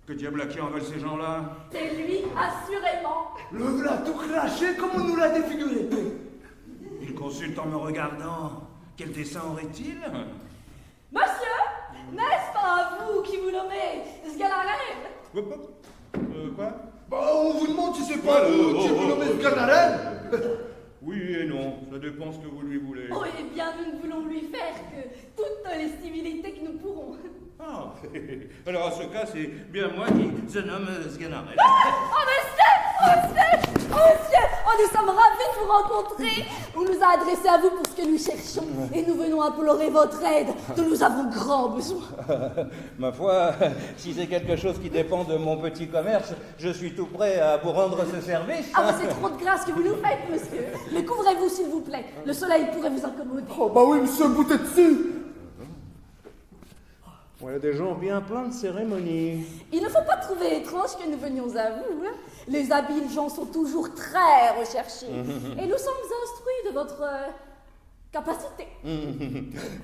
Que diable à qui en veulent ces gens-là?
C'est lui, assurément.
Le voilà tout craché comme on nous l'a défiguré.
Il consulte en me regardant. Quel dessein aurait-il?
Monsieur, n'est-ce pas vous qui vous nommez Sgalarelle?
Quoi?
Bah, on vous demande si c'est pas vous qui vous nommez Sganarelle.
Oui et non, ça dépend ce que vous lui voulez.
Oh, eh bien, nous ne voulons lui faire que toutes les civilités que nous pourrons.
Ah, alors à ce cas, c'est bien moi qui se nomme Sganarelle.
Oh, monsieur! Oh, monsieur! Oh, monsieur! Oh, nous sommes ravis de vous rencontrer. On nous a adressé à vous pour ce que nous cherchons et nous venons implorer votre aide dont nous avons grand besoin.
Ma foi, si c'est quelque chose qui dépend de mon petit commerce, je suis tout prêt à vous rendre ce service.
Ah, mais c'est trop de grâce que vous nous faites, monsieur. Mais couvrez-vous, s'il vous plaît. Le soleil pourrait vous incommoder.
Oh, bah oui, monsieur, boutez dessus.
Voilà des gens bien pleins de cérémonies.
Il ne faut pas trouver étrange que nous venions à vous. Hein. Les habiles gens sont toujours très recherchés. Et nous sommes instruits de votre capacité.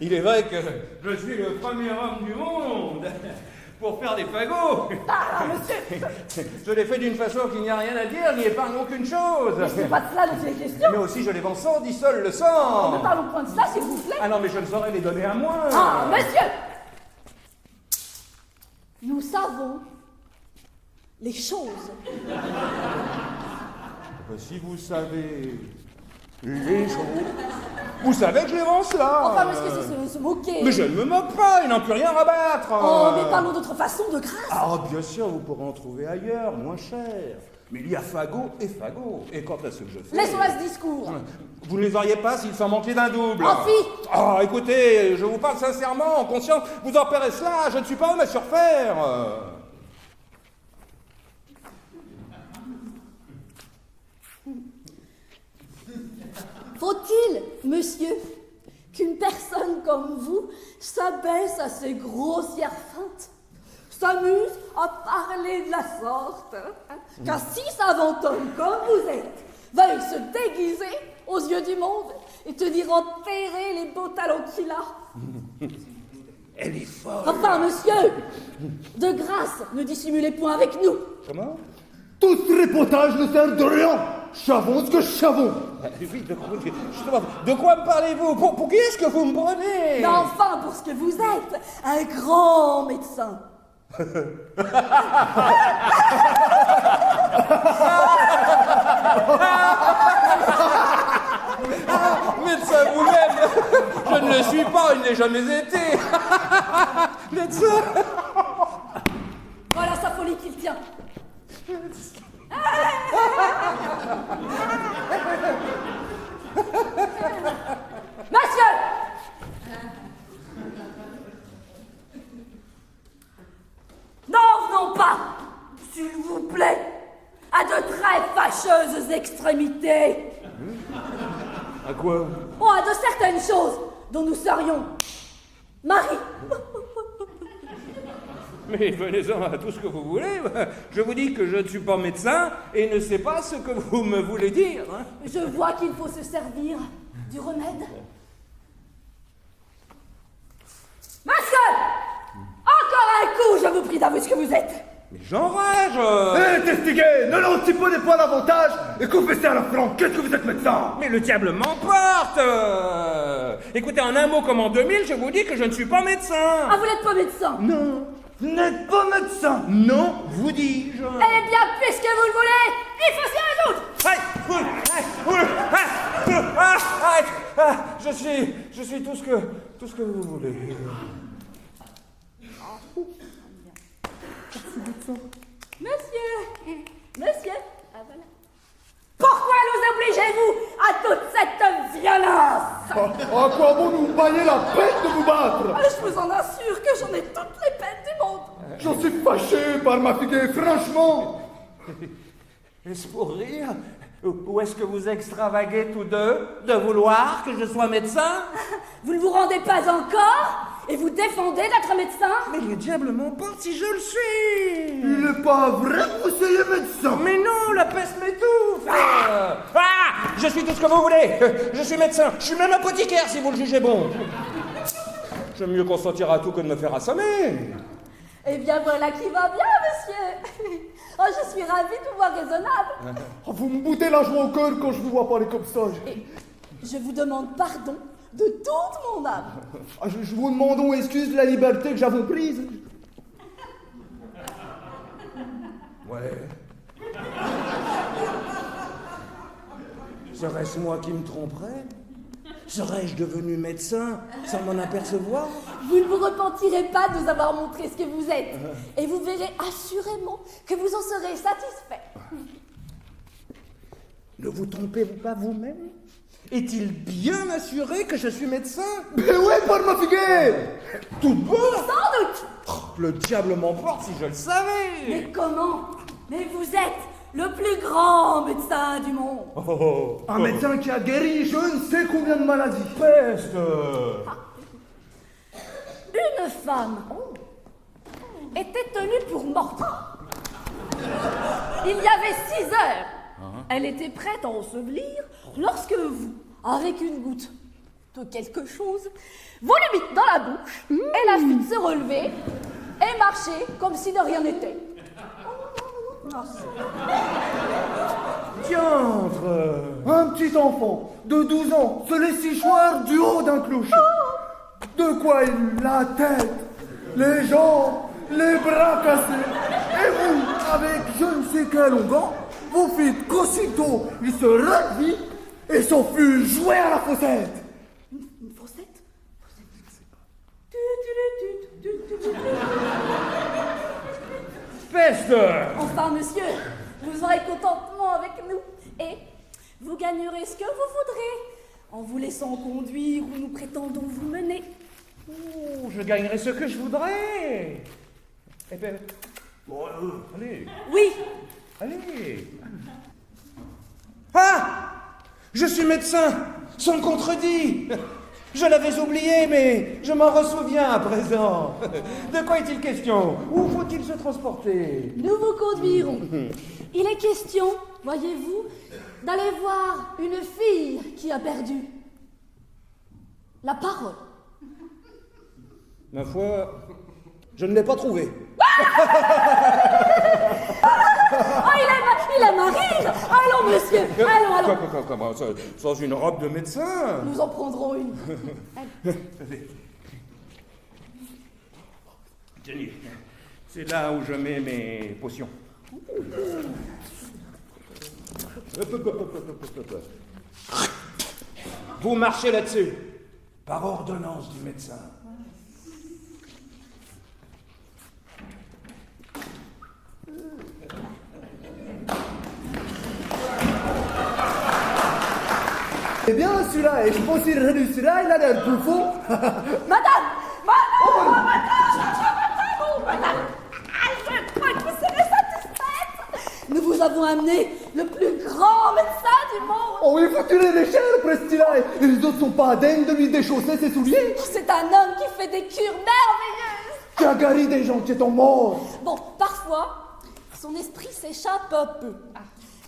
Il est vrai que je suis le premier homme du monde pour faire des fagots.
Ah, monsieur!
Je l'ai fait d'une façon qu'il n'y a rien à dire, n'y épargne aucune chose.
Mais c'est pas de cela dont il est question.
Mais aussi je les vends sans dissol le sang.
Oh, ne parlons point de cela, s'il vous plaît.
Ah non, mais je ne saurais les donner à moi.
Ah, monsieur! Nous savons les choses.
Si vous savez les choses, vous savez que je les vends cela.
Enfin, monsieur, c'est se moquer.
Mais je ne me moque pas, il n'en peut rien rabattre.
Oh, mais parlons d'autre façon, de grâce.
Ah, bien sûr, vous pourrez en trouver ailleurs, moins cher. Mais il y a fagot et fagot. Et quant à ce que je fais...
Laissons là ce discours.
Vous ne les auriez pas s'il s'en manquait d'un double.
En fi.
Ah, écoutez, je vous parle sincèrement, en conscience, vous en paierez cela, je ne suis pas homme à surfaire.
Faut-il, monsieur, qu'une personne comme vous s'abaisse à ces grossières feintes, s'amuse à parler de la sorte, hein, qu'un si savant homme comme vous êtes veuille se déguiser aux yeux du monde et te dire enterrer les beaux talents qu'il a?
Elle est folle.
Enfin, monsieur, de grâce, ne dissimulez point avec nous.
Comment?
Tout ce répontage ne sert de rien. Chavons ce que chavons.
Oui, de quoi me parlez-vous? Pour qui est-ce que vous me prenez?
Mais enfin, pour ce que vous êtes, un grand médecin.
Médecin vous-même, je ne le suis pas, il n'est jamais été. Médecin.
Voilà sa folie qu'il tient. fâcheuses extrémités.
À quoi?
Oh, à de certaines choses dont nous serions maris.
Mais venez-en à tout ce que vous voulez. Je vous dis que je ne suis pas médecin et ne sais pas ce que vous me voulez dire. Hein.
Je vois qu'il faut se servir du remède. Monsieur! Encore un coup, je vous prie d'avouer ce que vous êtes.
Mais j'enrage.
Hé, Testiguet, ne l'antipodez pas davantage et confessez à la flanque, qu'est-ce que vous êtes médecin?
Mais le diable m'emporte. Écoutez, en un mot comme en 2000, je vous dis que je ne suis pas médecin.
Ah, vous n'êtes pas médecin?
Non, vous n'êtes pas médecin.
Non, vous dis-je.
Eh bien, puisque vous le voulez, il faut s'y résoudre.
Je suis tout ce que vous voulez.
Monsieur, ah voilà. Pourquoi nous obligez-vous à toute cette violence?
À quoi bon nous bailler la peine de vous battre?
Je vous en assure que j'en ai toutes les peines du monde.
J'en suis fâché par ma fille, franchement.
Est-ce pour rire? Ou est-ce que vous extravaguez tous deux de vouloir que je sois médecin?
Vous ne vous rendez pas encore et vous défendez d'être médecin?
Mais le diable m'emporte si je le suis.
Il n'est pas vrai que vous soyez médecin.
Mais non, la peste m'étouffe. Je suis tout ce que vous voulez. Je suis médecin. Je suis même apothicaire si vous le jugez bon. J'aime mieux consentir à tout que de me faire assommer.
Eh bien voilà qui va bien, monsieur. Oh, je suis ravie de vous voir raisonnable.
Oh, vous me boutez la joie au cœur quand je vous vois parler comme ça.
Et je vous demande pardon de toute mon âme.
Je vous demande excuse de la liberté que j'avais prise.
Ouais. Serait-ce moi qui me tromperais? Serais-je devenu médecin sans m'en apercevoir?
Vous ne vous repentirez pas de nous avoir montré ce que vous êtes. Et vous verrez assurément que vous en serez satisfait.
Ne vous trompez-vous pas vous-même? Est-il bien assuré que je suis médecin?
Mais ouais, par ma figuette.
Tout bon!
Sans doute.
Le diable m'emporte si je le savais!
Mais comment? Mais vous êtes le plus grand médecin du monde.
Un médecin qui a guéri je ne sais combien de maladies.
Peste!
Une femme était tenue pour morte. Il y avait 6 heures. Elle était prête à ensevelir lorsque vous, avec une goutte de quelque chose, vous le mîtes dans la bouche et la fîtes se relever et marcher comme si de rien n'était.
Diantre! Un petit enfant de 12 ans se laisse choir du haut d'un clocher. De quoi il la tête, les jambes, les bras cassés. Et vous, avec je ne sais quel onguent, vous fîtes qu'aussitôt il se revit et s'en fut joué à la fossette.
Une fossette?
Peste!
Enfin, monsieur, vous aurez contentement avec nous et vous gagnerez ce que vous voudrez en vous laissant conduire où nous prétendons vous mener.
Oh, je gagnerai ce que je voudrais. Eh bien, bon, allez.
Oui,
Allez. Ah! Je suis médecin, sans contredit. Je l'avais oublié, mais je m'en ressouviens à présent. De quoi est-il question? Où faut-il se transporter?
nous vous conduirons. Il est question, voyez-vous, d'aller voir une fille qui a perdu la parole.
Ma foi, je ne l'ai pas trouvé.
Oh, il a Marie. Allons, monsieur, allons.
Comment, sans une robe de médecin?
Nous en prendrons une.
Tenez, c'est là où je mets mes potions. Vous marchez là-dessus, par ordonnance du médecin.
Eh bien, celui-là, et je pense qu'il réduit celui-là, il a l'air plus faux.
Madame, je crois que vous serez satisfaite. Nous vous avons amené le plus grand médecin du monde.
Oh, il faut tuer l'échelle, Prestilae. Et les autres sont pas adènes de lui déchausser ses souliers.
C'est un homme qui fait des cures merveilleuses.
Qui a guéri des gens qui étaient morts.
Bon, parfois, son esprit s'échappe un peu.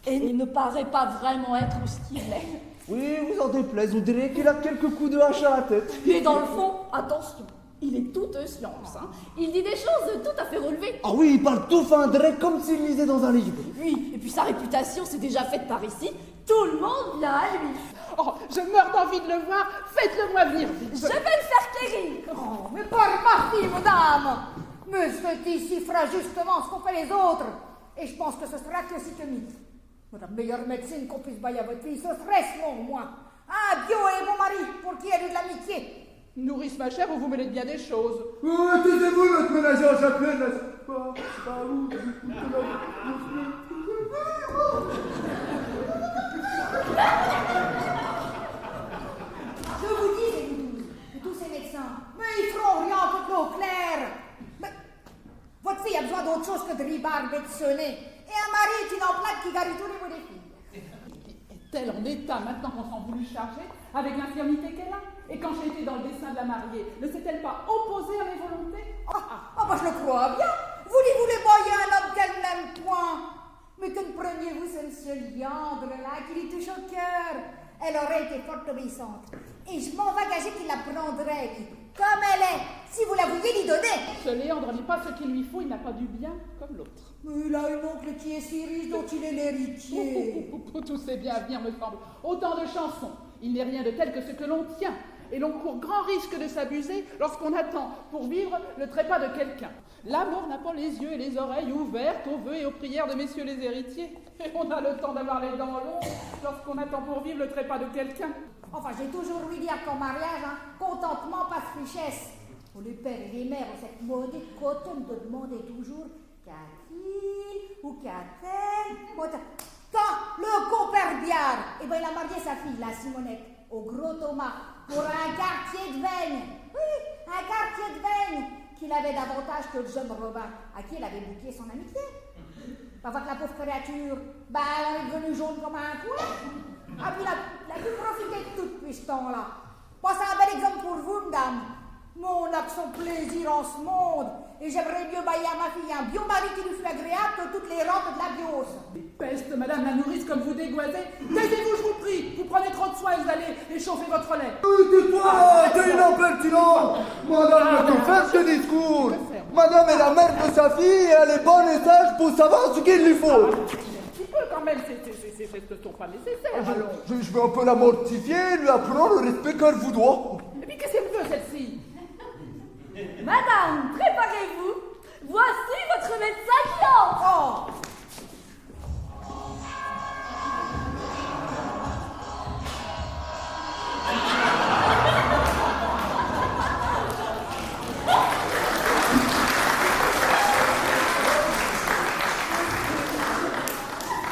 Et il ne paraît pas vraiment être ce qu'il est.
Oui, vous en déplaise, on dirait qu'il a quelques coups de hache à la tête.
Mais dans le fond, attention, il est toute science. Hein. Il dit des choses tout à fait relevées.
Ah oui, il parle tout fin direct comme s'il lisait dans un livre.
Oui, et puis sa réputation s'est déjà faite par ici. Tout le monde vient à lui.
Oh, je meurs d'envie de le voir. Faites-le-moi venir vite.
Je vais le faire quérir.
Oh, mais pas remarqué, madame. Monsieur ici fera justement ce qu'ont fait les autres. Et je pense que ce sera que si que mythe. La meilleure médecine qu'on puisse bailler à votre fille, ce serait selon moi. Ah, Bio est mon mari, pour qui elle a eu de l'amitié.
Nourrice, ma chère, vous vous mêlez de bien des choses.
Oh, taisez-vous, notre ménager à Chapelaine, n'est-ce pas? Où
Je vous dis, les doudous, que tous ces médecins, mais ils feront rien que de l'eau claire. Mais votre fille a besoin d'autre chose que de ribarbe et de sonner. Et un mari qui n'en plate qui garie tous les mots des filles.
Est-elle en état maintenant qu'on s'en voulu charger avec l'infirmité qu'elle a? Et quand j'ai été dans le dessein de la mariée, ne s'est-elle pas opposée à mes volontés?
Bah je le crois bien. Voulez-vous les boyer un homme qu'elle n'aime point? Mais que ne preniez-vous ce monsieur Liandre là qui lui touche au cœur? Elle aurait été fort obéissante. Et je m'en vais gager qu'il la prendrait, lui, comme elle est, si vous la vouliez lui donner.
Ce Léandre n'est pas ce qu'il lui faut, il n'a pas du bien comme l'autre.
Mais il a un oncle qui est si riche dont il est l'héritier.
Tout sait bien à venir, me semble. Autant de chansons. Il n'est rien de tel que ce que l'on tient. Et l'on court grand risque de s'abuser lorsqu'on attend pour vivre le trépas de quelqu'un. L'amour n'a pas les yeux et les oreilles ouvertes aux vœux et aux prières de messieurs les héritiers. Et on a le temps d'avoir les dents longues lorsqu'on attend pour vivre le trépas de quelqu'un.
Enfin, j'ai toujours ouï dire qu'en mariage, contentement passe richesse. Pour les pères et les mères ont cette maudite coutume de demander toujours qu'a-t-il ou qu'a-t-elle. Quand le compère Biard, il a marié sa fille, la Simonette, au Gros Thomas, pour un quartier de Veigne. Oui, un quartier de Veigne qu'il avait davantage que le jeune Robin, à qui il avait bouclé son amitié. Parfois que la pauvre créature, elle est devenue jaune comme un coin. Ah, puis il a pu profiter de tout depuis ce temps-là. C'est un bel exemple pour vous, madame. Mon n'a que son plaisir en ce monde. Et j'aimerais mieux bailler à ma fille un bio mari qui lui fût agréable que toutes les rentes de la biose.
Peste, madame la nourrice, comme vous dégoisez. Taisez-vous, je vous prie. Vous prenez trop de soin et vous allez échauffer votre lait.
Tais-toi, t'es une impertinente. Madame ne peut faire ce discours. Madame est la mère de sa fille et elle est bonne et sage pour savoir ce qu'il lui faut.
Un petit peu quand même, ces gestes ne sont pas nécessaires.
Je vais un peu la mortifier, lui apprendre le respect qu'elle vous doit.
Et puis qu'est-ce qu'elle veut, celle-ci?
Madame, préparez-vous. Voici votre médecin qui entre.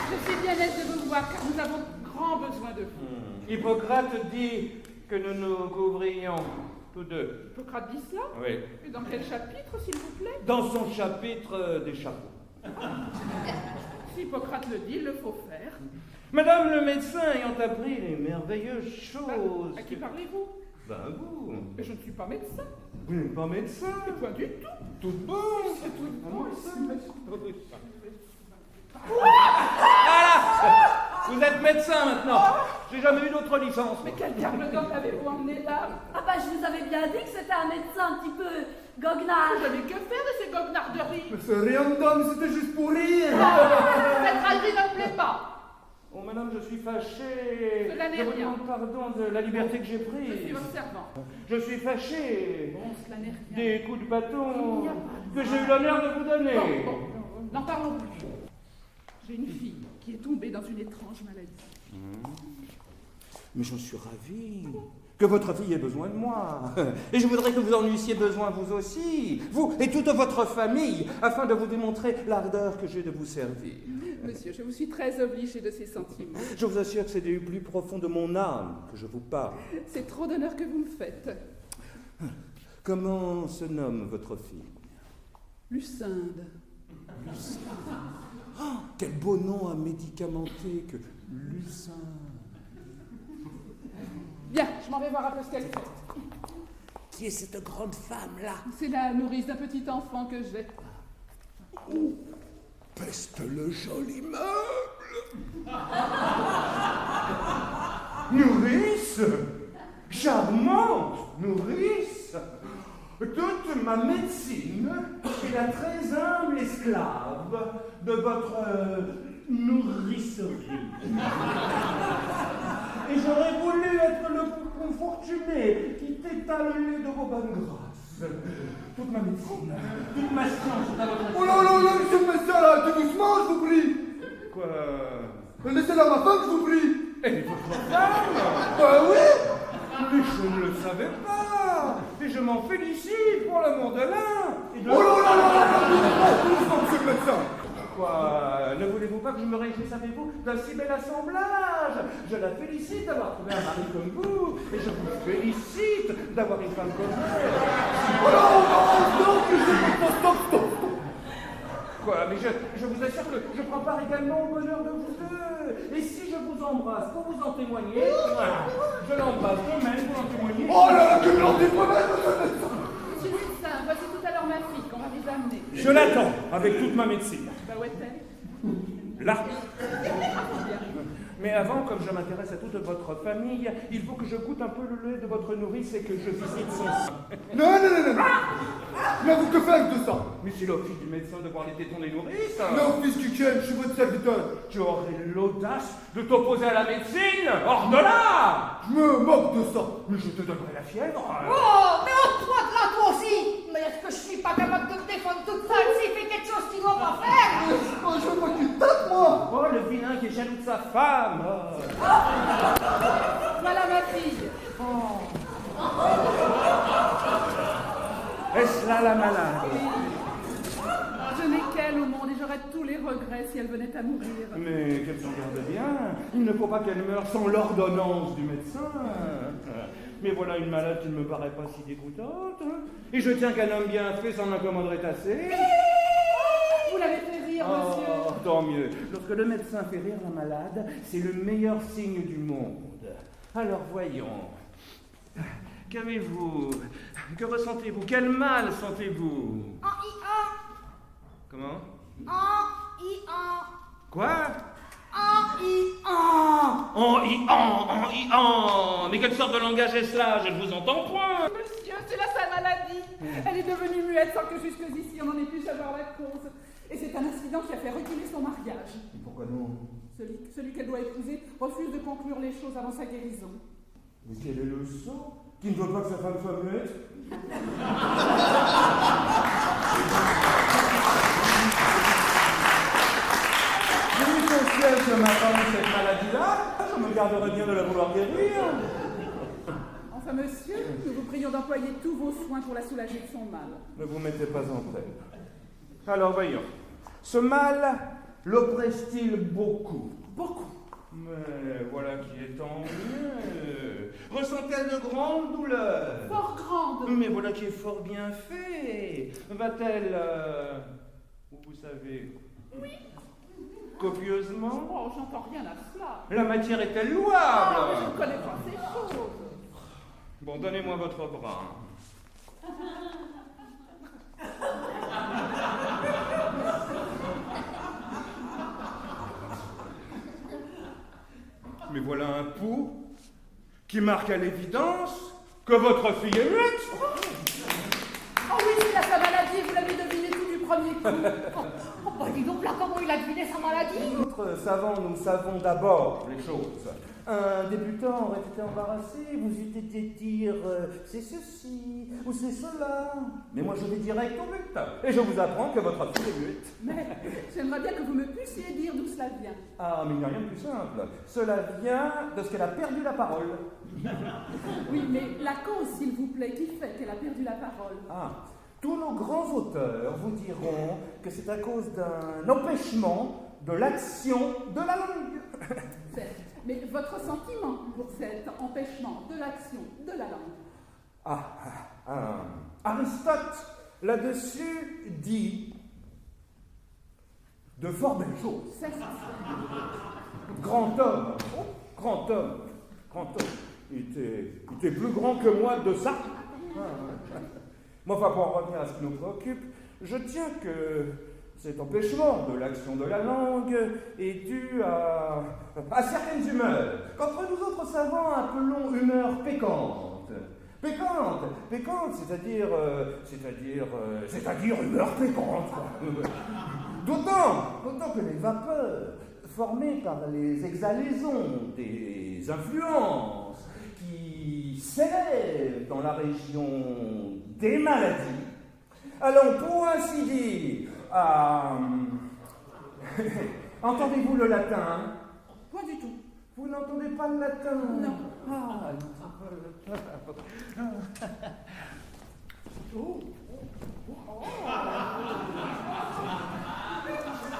Je suis bien aise de vous voir car nous avons grand besoin de vous.
Hippocrate dit que nous nous couvrions tous deux.
Hippocrate dit cela?
Oui.
Et dans quel chapitre, s'il vous plaît?
Dans son chapitre des chapeaux.
Si Hippocrate le dit, il le faut faire.
Madame le médecin ayant appris les merveilleuses choses.
À qui parlez-vous?
Ben vous.
Mais je ne suis pas médecin.
Vous n'êtes pas médecin.
Pas du tout.
Tout bon.
C'est tout bon ici.
Voilà. Vous êtes médecin maintenant. J'ai jamais eu d'autre licence.
Mais quel diable donc avez-vous emmené là?
Ah bah je vous avais bien dit que c'était un médecin un petit peu goguenard.
Vous avez que faire de ces goguenarderies?
Mais c'est rien de d'homme, c'était juste pour rire.
Cette raillerie ne me plaît pas.
Oh madame, je suis fâché.
Cela n'est
Je vous
rien.
demande pardon de la liberté que j'ai
Je suis
prise.
votre servant.
Je suis fâché
Bon, cela n'est rien.
des coups de bâton
Il n'y a pas de
que j'ai eu l'honneur de vous donner.
Bon, n'en parlons plus. J'ai une fille qui est tombée dans une étrange maladie.
Mais j'en suis ravi que votre fille ait besoin de moi. Et je voudrais que vous en eussiez besoin vous aussi, vous et toute votre famille, afin de vous démontrer l'ardeur que j'ai de vous servir.
Monsieur, je vous suis très obligée de ces sentiments.
Je vous assure que c'est du plus profond de mon âme que je vous parle.
C'est trop d'honneur que vous me faites.
Comment se nomme votre fille?
Lucinde.
Oh, quel beau nom à médicamenter que Lucin.
Bien, je m'en vais voir un peu ce qu'elle fait.
Qui est cette grande femme-là?
C'est la nourrice d'un petit enfant que j'ai.
Oh, peste le joli meuble!
Nourrice, charmante nourrice, toute ma médecine est la très humble esclave de votre nourricerie. Et j'aurais voulu être le plus fortuné qui t'étale le lait de vos bonnes grâces. Toute ma médecine, toute ma science est à votre
Oh là là là, monsieur le médecin, là, tout doucement, je vous prie.
Quoi?
Laissez-la ma femme, je vous prie.
Elle est votre femme?
Bah oui.
Mais je ne le savais pas. Et je m'en félicite pour l'amour de l'un et de
Oh là là là là, tout doucement, monsieur le médecin.
Quoi? Ne voulez-vous pas que je me réjouisse avec vous d'un si bel assemblage? Je la félicite d'avoir trouvé un mari comme vous, et je vous félicite d'avoir une femme comme elle.
Oh non, stop.
Quoi? Mais je vous assure que je prends part également au bonheur de vous deux. Et si je vous embrasse pour vous en témoigner, je l'embrasse de même pour en témoigner.
Oh là là, que l'on dit moi-même, monsieur le médecin.
Monsieur le médecin, voici tout à l'heure ma fille qu'on va vous amener.
Je l'attends avec toute ma médecine.
Bah où est-elle?
Là.
Mais avant, comme je m'intéresse à toute votre famille, il faut que je goûte un peu le lait de votre nourrice et que je visite son sein.
Non. Mais vous, que faites de ça?
Mais c'est l'office du médecin de voir les tétons des nourrices.
Non, fils Kuchen, je suis votre serviteur.
Tu aurais l'audace de t'opposer à la médecine? Hors de là!
Je me moque de ça.
Mais je te donnerai la fièvre.
Oh, mais ôte-toi de là, toi aussi! Mais est-ce que je suis pas capable de me défendre toute seule s'il fait quelque chose qu'il doit pas faire?
Oh, je veux pas qu'il tape, moi.
Oh, le vilain qui est jaloux de sa femme.
Voilà ma fille.
Est-ce là la malade?
Je n'ai qu'elle au monde et j'aurais tous les regrets si elle venait à mourir.
Mais qu'elle s'en garde bien. Il ne faut pas qu'elle meure sans l'ordonnance du médecin. Mais voilà une malade qui ne me paraît pas si dégoûtante. Et je tiens qu'un homme bien fait s'en incommoderait assez.
Vous l'avez fait rire, monsieur.
Oh, tant mieux. Lorsque le médecin fait rire la malade, c'est le meilleur signe du monde. Alors voyons. Qu'avez-vous? Que ressentez-vous? Quel mal sentez-vous? Comment? Quoi? Mais quelle sorte de langage est-ce là? Je ne vous entends point.
Monsieur, c'est là sa maladie. Elle est devenue muette sans que jusqu'ici on en ait pu savoir la cause. Et c'est un incident qui a fait reculer son mariage.
Pourquoi non?
Celui qu'elle doit épouser refuse de conclure les choses avant sa guérison.
Mais quel est le sang? Qui ne veut pas que sa femme soit muette? L'essentiel que ma femme cette maladie-là, je me garderai bien de la vouloir guérir.
Enfin, monsieur, nous vous prions d'employer tous vos soins pour la soulager de son mal.
Ne vous mettez pas en peine. Alors voyons. Ce mal l'oppresse-t-il beaucoup?
Beaucoup.
Mais voilà qui est tant mieux. Ressent-elle de grandes douleurs?
Fort grande.
Mais voilà qui est fort bien fait. Va-t-elle, vous savez,
oui,
copieusement?
Oh, j'entends rien à cela.
La matière est-elle louable?
Ah, mais je ne connais pas ces choses.
Bon, donnez-moi votre bras. Mais voilà un pouls qui marque à l'évidence que votre fille est muette.
Oh oui, c'est là sa maladie, vous l'avez deviné tout du premier coup. Oh, bah dis donc là, comment il a deviné sa maladie?
Notre savant, nous savons d'abord les choses. Un débutant aurait été embarrassé, vous eûtes été dire c'est ceci ou c'est cela. Mais moi je vais direct au but. Et je vous apprends que votre fille est muette.
Mais j'aimerais bien que vous me puissiez dire d'où cela vient.
Ah, mais il n'y a rien de plus simple. Cela vient de ce qu'elle a perdu la parole.
Oui, mais la cause, s'il vous plaît, qui fait qu'elle a perdu la parole?
Ah, tous nos grands auteurs vous diront que c'est à cause d'un empêchement de l'action de la langue.
Certes, mais votre sentiment pour cet empêchement de l'action de la langue?
Aristote, là-dessus, dit de fort belles choses.
C'est ça.
Grand homme, oh, grand homme, grand homme. Il était plus grand que moi de ça. Mais enfin, pour en revenir à ce qui nous préoccupe, je tiens que cet empêchement de l'action de la langue est dû à certaines humeurs, qu'entre nous autres savants appelons humeurs pécantes. Pécante, c'est-à-dire humeur pécante. D'autant que les vapeurs formées par les exhalaisons des influences qui s'élèvent dans la région des maladies, allons pour ainsi dire entendez-vous le latin?
Pas du tout.
Vous n'entendez pas le latin?
Non.
Ah,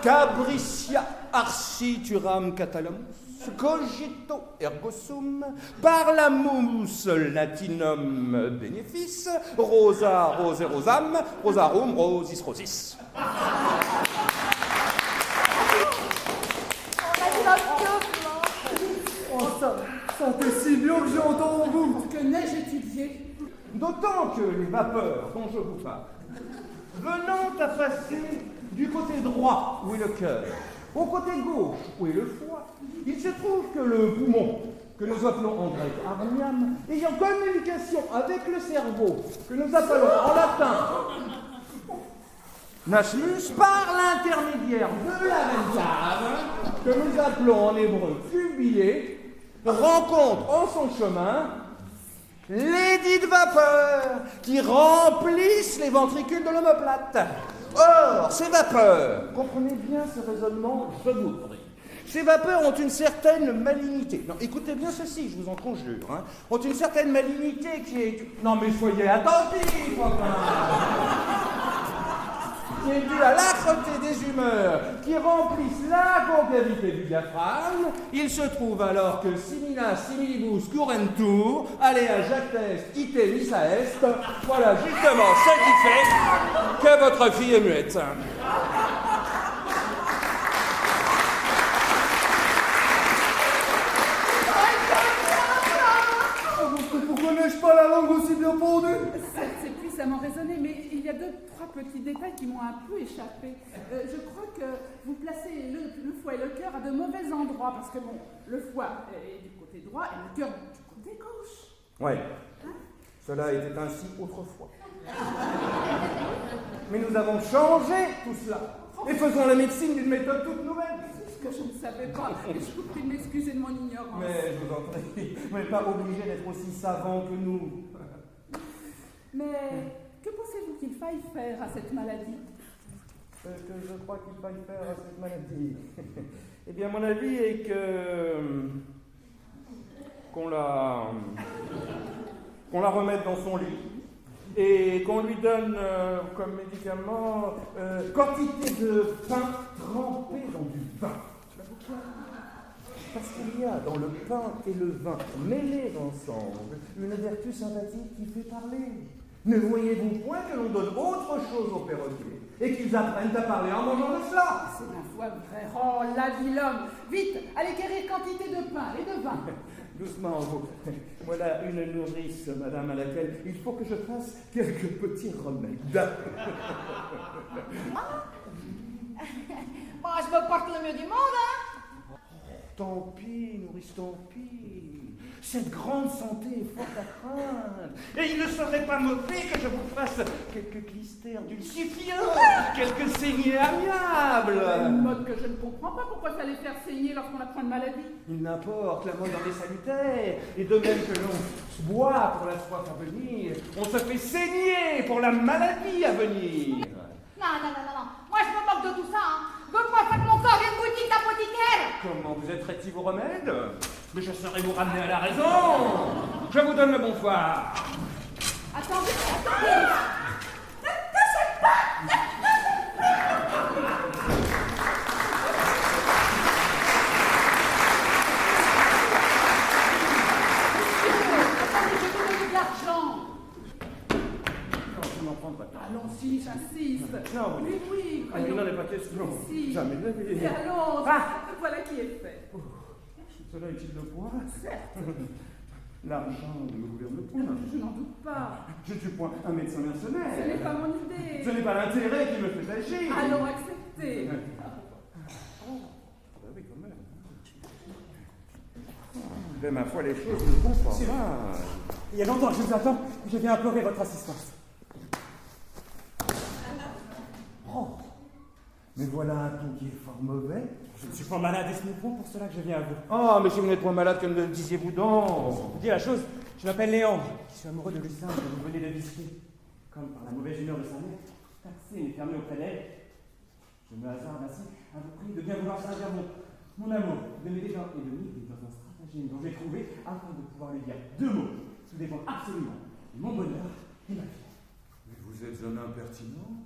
Cabritia arcituram catalamus, cogito ergo sum, parlamus latinum benefice, rosa rose rosam, rosarum rosis rosis.
Oh, ça sentait si bien que j'ai entendu en bout.
Que n'ai-je étudié?
D'autant que les vapeurs dont je vous parle, venant à passer du côté droit, où est le cœur, au côté gauche, où est le foie, il se trouve que le poumon, que nous appelons en grec arniam, ayant communication avec le cerveau, que nous appelons en latin nasmus, par l'intermédiaire de la même cave, que nous appelons en hébreu cubilé, rencontre en son chemin les dites vapeurs qui remplissent les ventricules de l'omoplate. Or, ces vapeurs, comprenez bien ce raisonnement, je vous prie, ces vapeurs ont une certaine malignité. Non, écoutez bien ceci, je vous en conjure, hein, ont une certaine malignité qui est... Non mais soyez attentifs, enfin, qui est due à l'âcreté des humeurs qui remplissent la concavité du diaphragme. Il se trouve alors que simina similibus curentur, alea jactes ite missa est. Voilà justement ce qui fait que votre fille est muette.
Pourquoi n'ai-je pas la langue aussi bien pendue?
C'est puissamment raisonné, mais il y a 2-3 petits détails qui m'ont un peu échappé. Je crois que vous placez le foie et le cœur à de mauvais endroits, parce que bon, le foie est du côté droit et le cœur du côté gauche.
Oui, cela était ainsi autrefois. Mais nous avons changé tout cela et faisons la médecine d'une méthode toute nouvelle.
Que je ne savais pas, et je vous prie de m'excuser de mon ignorance.
Mais je vous en prie, vous n'êtes pas obligé d'être aussi savant que nous.
Mais que pensez-vous qu'il faille faire à cette maladie?
Ce que je crois qu'il faille faire à cette maladie. Eh bien, mon avis est qu'on la remette dans son lit et qu'on lui donne comme médicament quantité de pain trempé dans du vin. Parce qu'il y a dans le pain et le vin mêlés ensemble une vertu sympathique qui fait parler. Ne voyez-vous point que l'on donne autre chose aux perroquets et qu'ils apprennent à parler en mangeant de cela?
C'est ma foi vrai. Oh, la vie l'homme! Vite, allez quérir quantité de pain et de vin.
Doucement, vous. Voilà une nourrice, madame, à laquelle il faut que je fasse quelques petits remèdes.
Bon, je me porte le mieux du monde, hein?
Tant pis, nourrice, tant pis. Cette grande santé est fort à craindre. Et il ne serait pas mauvais que je vous fasse quelques clistères dulcifiants, quelques saignées amiables.
Une mode que je ne comprends pas. Pourquoi ça les faire saigner lorsqu'on apprend une maladie?
Il n'importe, la mode en est salutaire. Et de même que l'on boit pour la soif à venir, on se fait saigner pour la maladie à venir.
Non. Moi, je me moque de tout ça, hein. Donne-moi ça que mon corps vient de boutique d'apothicaire.
Comment vous êtes traité vos remèdes? Mais je saurais vous ramener à la raison. Je vous donne le bonsoir.
Attendez. Allons-y, j'insiste.
Non,
Oui, oui,
il
croyons.
n'en est pas question.
Si.
Jamais de la vie.
Et allons,
Ah.
voilà qui est fait.
Cela est-il le point? L'argent ne me gouverne point.
Je n'en doute pas.
Je ne suis point un médecin mercenaire.
Ce n'est pas mon idée.
Ce n'est pas l'intérêt qui me fait agir.
Allons accepter.
Oh, bah oui, quand même. De ma foi, les choses ne vont pas mal.
Il y a longtemps que je vous attends, je viens implorer votre assistance.
Oh, mais voilà un ton qui est fort mauvais.
Je ne suis pas malade et ce n'est point pour cela que je viens à vous.
Ah, mais si vous n'êtes pas malade, que me le disiez-vous donc?
Je vous dis la chose, je m'appelle Léandre, je suis amoureux de Lucien que vous venez de visiter. Comme par la mauvaise humeur de sa mère, taxé et fermé auprès d'elle, je me hasarde ainsi à vous prier de bien vouloir servir mon amour, de m'aider et de m'aider dans un stratagème dont j'ai trouvé afin de pouvoir lui dire 2 mots qui dépendent absolument de mon bonheur et ma vie.
Mais vous êtes un impertinent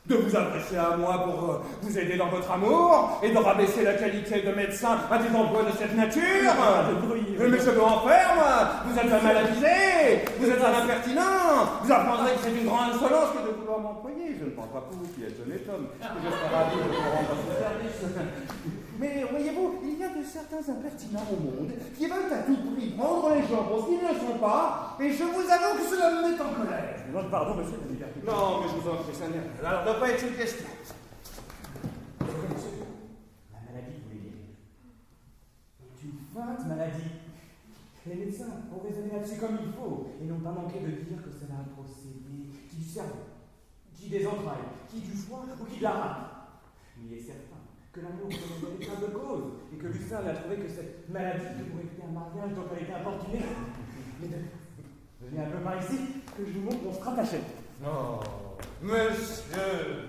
de vous adresser à moi pour vous aider dans votre amour et de rabaisser la qualité de médecin à des emplois de cette nature. Mais je veux en faire, moi. Vous êtes un maladisé, vous êtes un impertinent. Vous apprendrez que c'est une grande insolence que de vouloir m'employer. Je ne pense pas pour vous qui êtes honnête homme, que je serais ravi de vous rendre ce service. Mais voyez-vous, il y a de certains impertinents au monde qui veulent à tout prix prendre les gens pour ce qu'ils ne sont pas, et je vous avoue que cela me met en colère.
Je demande pardon, monsieur la liberté.
Non, mais je vous en prie, ça n'est rien. Alors, ne pas être une question.
La maladie, vous voulez dire, est une feinte maladie. Les médecins ont raisonné là-dessus comme il faut et n'ont pas manqué de dire que cela a un procédé qui du cerveau, qui des entrailles, qui du foie ou qui de la rate. Mais il est certain que l'amour est une véritable cause et que Lucien a trouvé que cette maladie pourrait éviter un mariage dont elle était importunée. Mais je viens un peu par ici que je vous montre mon stratagème.
Oh, monsieur,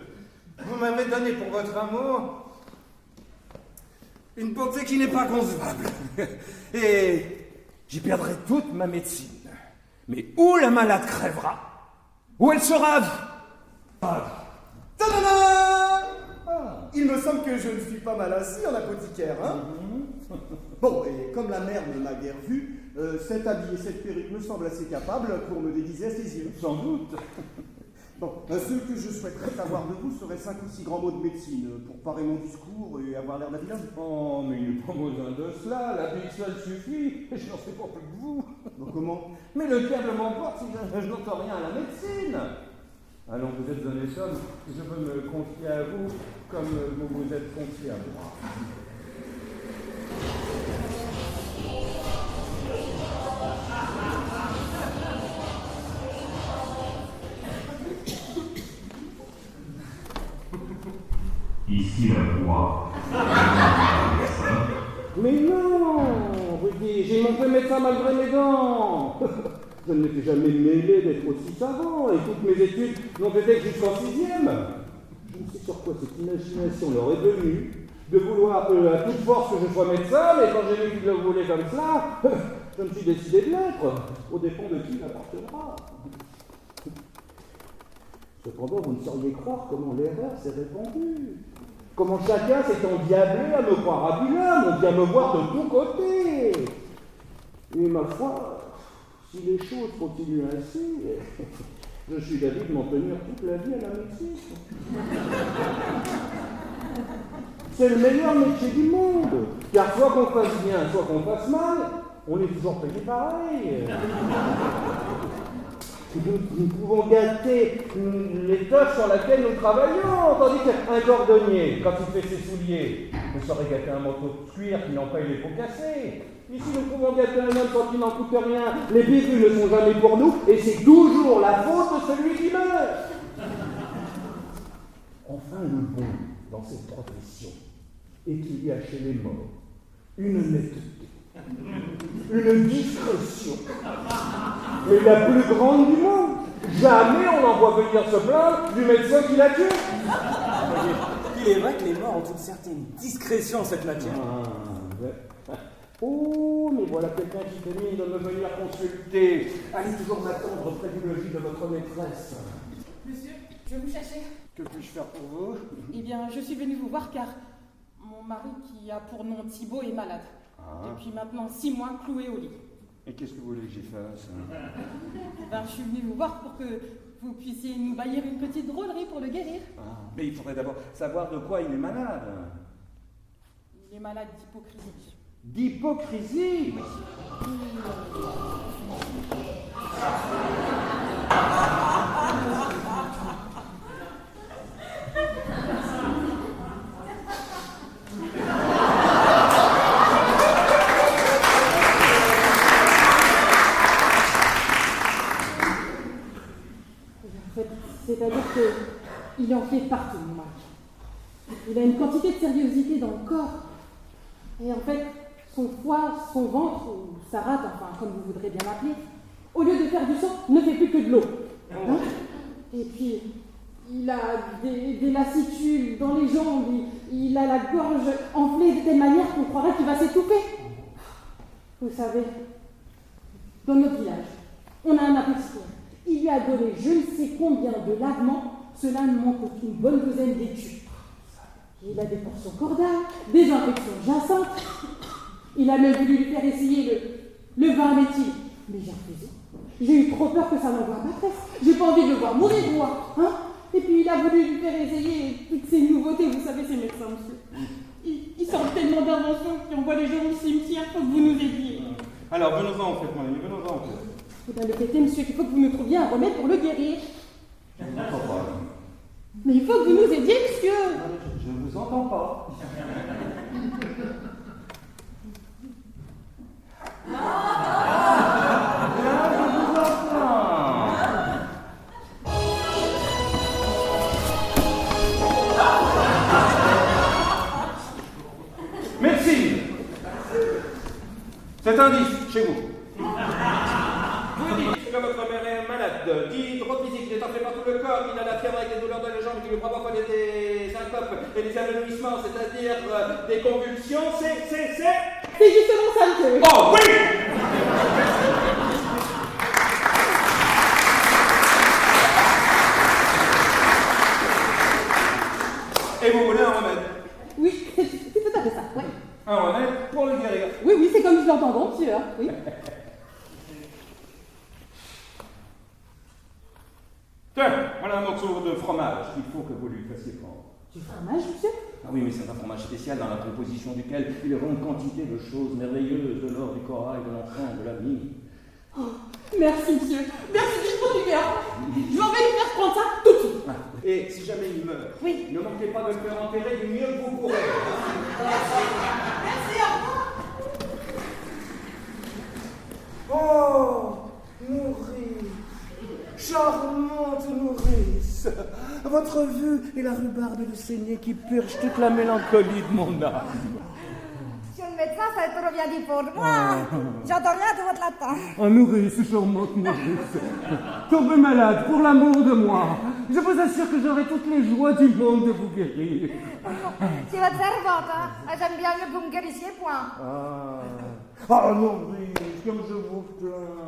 vous m'avez donné pour votre amour une bonté qui n'est pas concevable. Et j'y perdrai toute ma médecine. Mais où la malade crèvera, où elle sera à vie.
Tadada! Ah, il me semble que je ne suis pas mal assis en apothicaire, hein? Bon, et comme la mère ne m'a guère vu, cet habit et cette perruque me semblent assez capables pour me déguiser à ses yeux.
Sans doute.
Bon, ce que je souhaiterais savoir de vous serait 5 ou 6 grands mots de médecine pour parer mon discours et avoir l'air d'habile.
Oh, mais il n'est pas besoin de cela, la bille seule suffit, et je n'en sais pas plus que vous.
Donc comment?
Mais le diable m'emporte si je n'entends rien à la médecine. Allons, vous êtes honnête homme, je veux me confier à vous comme vous vous êtes confié à moi.
Ici la voix.
Mais non, vous dites, j'ai monté médecin malgré mes dents. Je ne m'étais jamais mêlé d'être aussi savant, et toutes mes études n'ont été que jusqu'en 6e. Je ne sais sur quoi cette imagination leur est venue, de vouloir à toute force que je sois médecin, mais quand j'ai vu qu'ils le voulaient comme cela, je me suis décidé de l'être, aux dépens de qui il appartiendra. Cependant, vous ne sauriez croire comment l'erreur s'est répandue. Comment chacun s'est endiablé à me croire habilement, on vient me voir de tous côtés. Et ma foi, si les choses continuent ainsi, je suis d'avis de m'en tenir toute la vie à la médecine. C'est le meilleur métier du monde, car soit qu'on fasse bien, soit qu'on fasse mal, on est toujours payé pareil. Nous pouvons gâter l'étoffe sur laquelle nous travaillons, tandis qu'un cordonnier, quand il fait ses souliers, ne saurait gâter un manteau de cuir qui n'en paye les pots cassés. Ici, nous pouvons gâter un homme quand il n'en coûte rien. Les bévues ne sont jamais pour nous, et c'est toujours la faute de celui qui meurt. Enfin, le bon dans cette profession est qu'il y a chez les morts une honnêteté, une discrétion, mais la plus grande du monde. Jamais on n'en voit venir se plaindre du médecin qui l'a tué.
Il est vrai que les morts ont une certaine discrétion en cette matière.
Oh, mais voilà quelqu'un qui termine de me venir consulter. Allez toujours m'attendre auprès du logis de votre maîtresse.
Monsieur, je vais vous chercher.
Que puis-je faire pour vous?
Eh bien, je suis venue vous voir car mon mari, qui a pour nom Thibaut, est malade. Depuis maintenant 6 mois, cloué au lit.
Et qu'est-ce que vous voulez que j'y fasse?
Ben, je suis venue vous voir pour que vous puissiez nous baillir une petite drôlerie pour le guérir.
Ah, mais il faudrait d'abord savoir de quoi il est malade.
Il est malade d'hypocrisie.
D'hypocrisie?
C'est-à-dire qu'il en fait partie, moi. Il a une quantité de sérieuxité dans le corps. Et en fait, son foie, son ventre, ou sa rate, enfin, comme vous voudrez bien l'appeler, au lieu de faire du sang, ne fait plus que de l'eau. Hein? Et puis, il a des lassitudes dans les jambes, il a la gorge enflée de telle manière qu'on croirait qu'il va s'étouffer. Vous savez, dans notre village, on a un apothicaire. Il lui a donné je ne sais combien de lavements, cela ne manque qu'une bonne douzaine d'écus. Il a des portions cordales, des infections jacentes. Il a même voulu lui faire essayer le vin méthylé. Mais j'ai refusé. J'ai eu trop peur que ça n'envoie pas tresse. J'ai pas envie de le voir mourir, moi. Hein? Et puis il a voulu lui faire essayer toutes ces nouveautés. Vous savez, ces médecins, monsieur. Ils sortent tellement d'inventions qui envoient les gens au cimetière. Faut que vous nous aidiez.
Alors, venons-en, en fait, mon ami, venons-en, en fait.
Eh bien, le fait est, monsieur, qu'il faut que vous nous trouviez un remède pour le guérir.
Je ne vous entends pas.
Mais il faut que vous nous aidiez, monsieur.
Je ne vous entends pas. Médecine. Cet indice, chez vous. Vous dites que votre mère est malade, d'hydrophysie, qu'il est enflé par tout le corps, qu'il a la fièvre avec des douleurs dans les jambes, qu'il lui prend parfois des syncopes et des anémissements, c'est-à-dire des convulsions, c'est...
C'est justement ça, monsieur.
Oh, oui! Et vous voulez un remède?
Oui, c'est tout à fait ça, ouais.
Un remède pour le guérir.
Oui, oui, c'est comme je l'entends, monsieur. Hein. Oui.
Tiens, voilà un morceau de fromage qu'il faut que vous lui fassiez prendre.
Du fromage, monsieur?
Ah oui, mais c'est un fromage spécial dans la composition duquel il rend quantité de choses merveilleuses, de l'or, du corail, de l'encens, de la mie.
Oh, merci, monsieur. Merci du fond du cœur. Je m'en vais lui faire prendre ça tout de suite.
Ah, et si jamais il meurt,
oui,
ne manquez pas de le faire enterrer du mieux que vous pourrez.
Merci, au revoir.
Oh, nourrice, charmante nourrice, votre vue est la rhubarbe et le saignée qui purge toute la mélancolie de mon âme.
Monsieur le médecin, ça est trop bien dit pour moi. J'entends rien de votre latin.
Oh, nourrice, charmante nourrice, tombez malade pour l'amour de moi. Je vous assure que j'aurai toutes les joies du monde de vous guérir.
C'est votre servante, hein. J'aime bien mieux que vous me guérissiez, point.
Ah, nourrice, comme je vous plains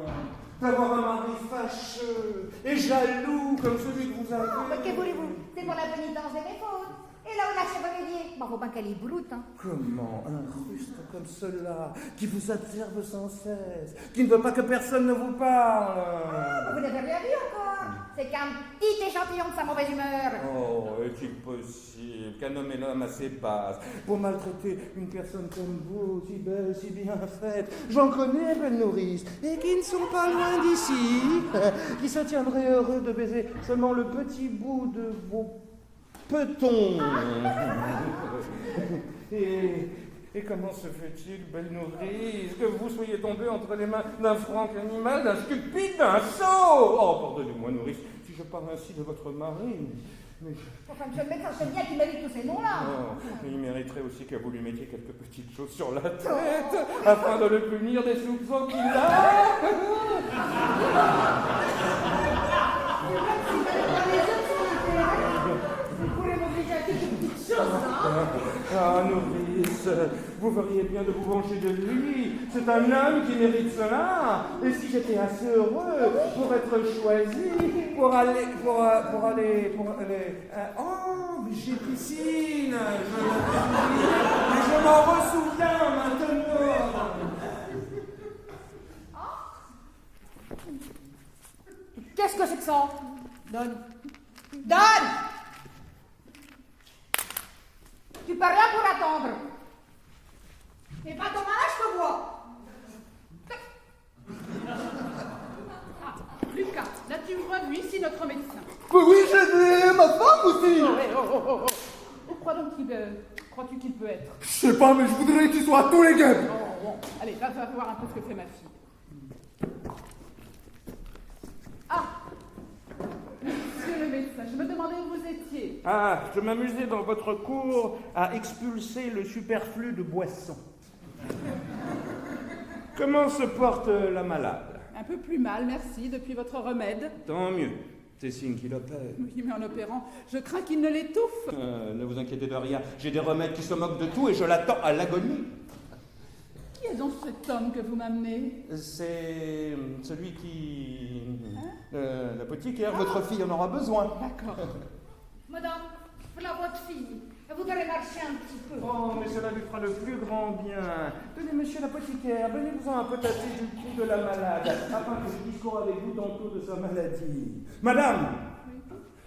d'avoir un mari fâcheux et jaloux comme celui que vous avez.
Mais que voulez-vous? C'est pour la pénitence de mes fautes. Et là où l'a chevalier, bon, faut pas qu'elle est broute, hein.
Comment un rustre comme cela, qui vous observe sans cesse, qui ne veut pas que personne ne vous parle.
Vous n'avez rien vu encore. C'est qu'un petit échantillon de sa mauvaise humeur.
Oh, est-il possible qu'un homme et l'homme à ses bases
Pour maltraiter une personne comme vous, si belle, si bien faite, j'en connais, belle nourrice, et qui ne sont pas loin d'ici, qui se tiendraient heureux de baiser seulement le petit bout de vos petons. Et comment se fait-il, belle nourrice, que vous soyez tombée entre les mains d'un franc animal, d'un stupide, d'un sot? Oh, pardonnez-moi, nourrice, si je parle ainsi de votre mari, mais...
Enfin, monsieur le médecin, je sais bien qu'il mérite tous ces noms-là.
Oh, mais il mériterait aussi que vous lui mettiez quelques petites choses sur la tête, afin de le punir des soupçons qu'il a. Ah, nourrice, vous feriez bien de vous venger de lui. C'est un homme qui mérite cela. Et si j'étais assez heureux pour être choisi, pour aller... Oh, mais j'ai piscine. Je l'avais oublié, mais je m'en ressouviens maintenant.
Qu'est-ce que c'est que ça?
Donne. Donne!
Tu peux rien pour attendre. Et pas ton malade, je te vois.
Lucas, l'as-tu revu ici, notre médecin?
Oui, j'ai vu ma femme aussi.
Où crois-tu qu'il peut être?
Je sais pas, mais je voudrais qu'il soit à tous les games.
Bon. Allez, va voir un peu ce que fait ma fille. Ah! Monsieur le médecin, je me demandais où vous étiez.
Ah, je m'amusais dans votre cour à expulser le superflu de boissons. Comment se porte la malade?
Un peu plus mal, merci, depuis votre remède.
Tant mieux. C'est signe qu'il opère.
Oui, mais en opérant, je crains qu'il ne l'étouffe.
Ne vous inquiétez de rien. J'ai des remèdes qui se moquent de tout et je l'attends à l'agonie.
Qui est donc cet homme que vous m'amenez?
C'est celui qui... l'apothicaire. Votre fille en aura besoin.
D'accord.
Madame, voilà votre fille. Elle voudrait marcher un petit peu.
Oh, mais cela lui fera le plus grand bien. Tenez, monsieur l'apothicaire, donnez-vous un peu tâter du cou de la malade, afin que je discours avec vous tantôt de sa maladie. Madame,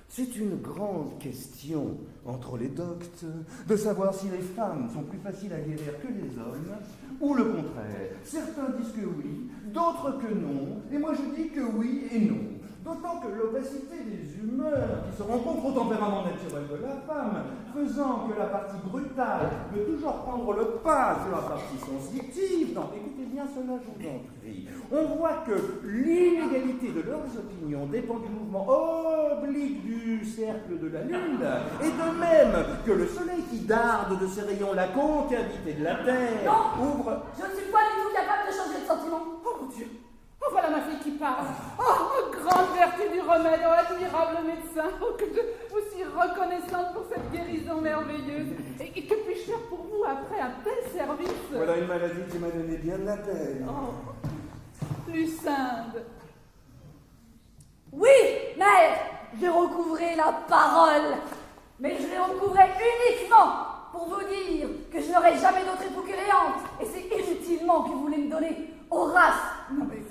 c'est une grande question entre les doctes de savoir si les femmes sont plus faciles à guérir que les hommes, ou le contraire. Certains disent que oui, d'autres que non, et moi je dis que oui et non. D'autant que l'opacité des humeurs qui se rencontrent au tempérament naturel de la femme, faisant que la partie brutale peut toujours prendre le pas sur la partie sensitive. Non, écoutez bien cela, je vous en prie. On voit que l'inégalité de leurs opinions dépend du mouvement oblique du cercle de la Lune, et de même que le soleil qui darde de ses rayons la concavité de la Terre ouvre...
Je ne suis pas du tout capable de changer de sentiment.
Oh mon Dieu! Oh, voilà ma fille qui parle. Oh, grande vertu du remède, oh, admirable médecin. Oh, que je vous suis reconnaissante pour cette guérison merveilleuse. Et que puis-je faire pour vous après un tel service?
Voilà une maladie qui m'a donné bien de la peine.
Oh, Lucinde.
Oui, mère, j'ai recouvré la parole. Mais je l'ai recouvrée uniquement pour vous dire que je n'aurai jamais d'autre époux que Léante. Et c'est inutilement que vous voulez me donner. Horace,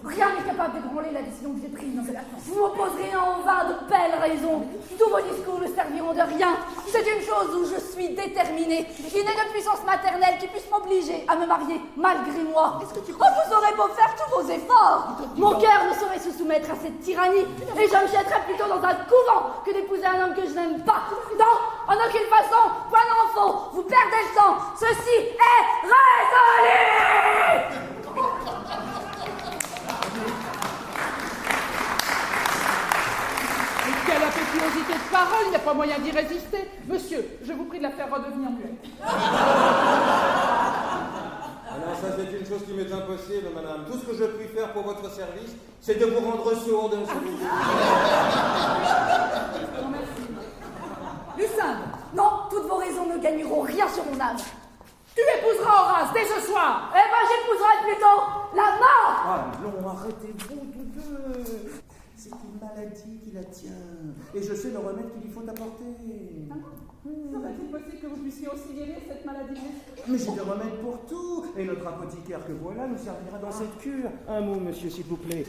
rien n'est capable d'ébranler la décision que j'ai prise. Vous m'opposerez en vain de belles raisons. Tous vos discours ne serviront de rien. C'est une chose où je suis déterminée, qui n'est de puissance maternelle qui puisse m'obliger à me marier malgré moi. Vous aurez beau faire tous vos efforts, mon cœur ne saurait se soumettre à cette tyrannie, et je me jetterai plutôt dans un couvent que d'épouser un homme que je n'aime pas. Non, en aucune façon, point d'enfant, vous perdez le temps. Ceci est résolu.
Quelle impétuosité de parole, il n'y a pas moyen d'y résister. Monsieur, je vous prie de la faire redevenir muette.
Alors ça c'est une chose qui m'est impossible, madame. Tout ce que je puis faire pour votre service, c'est de vous rendre sourde.
Non, merci. Lucinde.
Non, toutes vos raisons ne gagneront rien sur mon âme.
Tu épouseras Horace dès ce soir.
Eh ben, j'épouserai plutôt la mort.
Allons, arrêtez-vous tous deux. C'est une maladie qui la tient. Et je sais le remède qu'il lui faut apporter.
Serait-il possible que vous puissiez aussi guérir cette maladie?
Mais j'ai des remèdes pour tout. Et notre apothicaire que voilà nous servira dans cette cure. Un mot, monsieur, s'il vous plaît.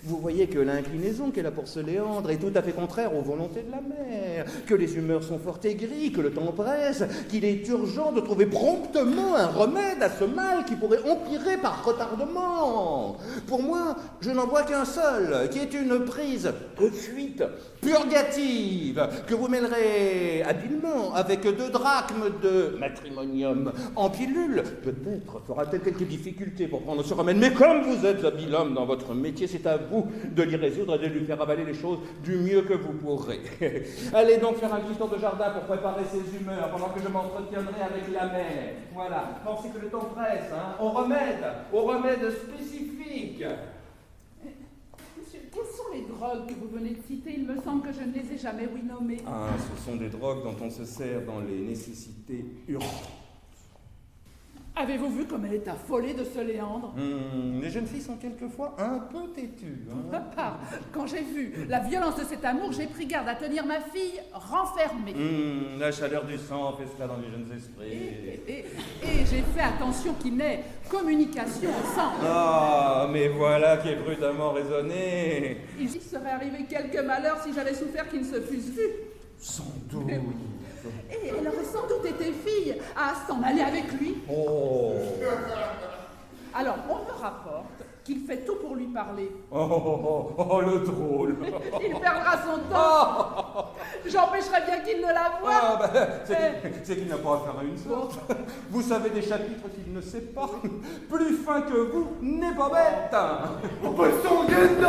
Vous voyez que l'inclinaison qu'elle a pour ce Léandre est tout à fait contraire aux volontés de la mère, que les humeurs sont fort aigries, que le temps presse, qu'il est urgent de trouver promptement un remède à ce mal qui pourrait empirer par retardement. Pour moi, je n'en vois qu'un seul, qui est une prise de fuite purgative, que vous mêlerez habilement avec 2 drachmes de matrimonium en pilule. Peut-être fera-t-elle quelques difficultés pour prendre ce remède, mais comme vous êtes habile homme dans votre métier, c'est à vous de l'y résoudre et de lui faire avaler les choses du mieux que vous pourrez. Allez donc faire un petit tour de jardin pour préparer ses humeurs pendant que je m'entretiendrai avec la mère. Voilà, pensez que le temps presse, hein. Au remède spécifique.
Monsieur, quelles sont les drogues que vous venez de citer? Il me semble que je ne les ai jamais nommées.
Ah, ce sont des drogues dont on se sert dans les nécessités urgentes.
Avez-vous vu comme elle est affolée de ce Léandre?
Les jeunes filles sont quelquefois un peu têtues.
Papa, quand j'ai vu la violence de cet amour, j'ai pris garde à tenir ma fille renfermée.
La chaleur du sang fait cela dans les jeunes esprits.
Et j'ai fait attention qu'il n'ait communication ensemble.
Ah, mais voilà qui est prudemment raisonné.
Il serait arrivé quelque malheur si j'avais souffert qu'ils ne se fussent vus.
Sans doute.
Et elle aurait sans doute été fille à s'en aller avec lui.
Oh.
Alors, on me rapporte qu'il fait tout pour lui parler.
Oh, le drôle.
Il perdra son temps. J'empêcherai bien qu'il ne la voie.
C'est qu'il n'a pas affaire à une sorte. Vous savez des chapitres qu'il ne sait pas. Plus fin que vous n'est pas bête.
Oh, bah, Sanguine,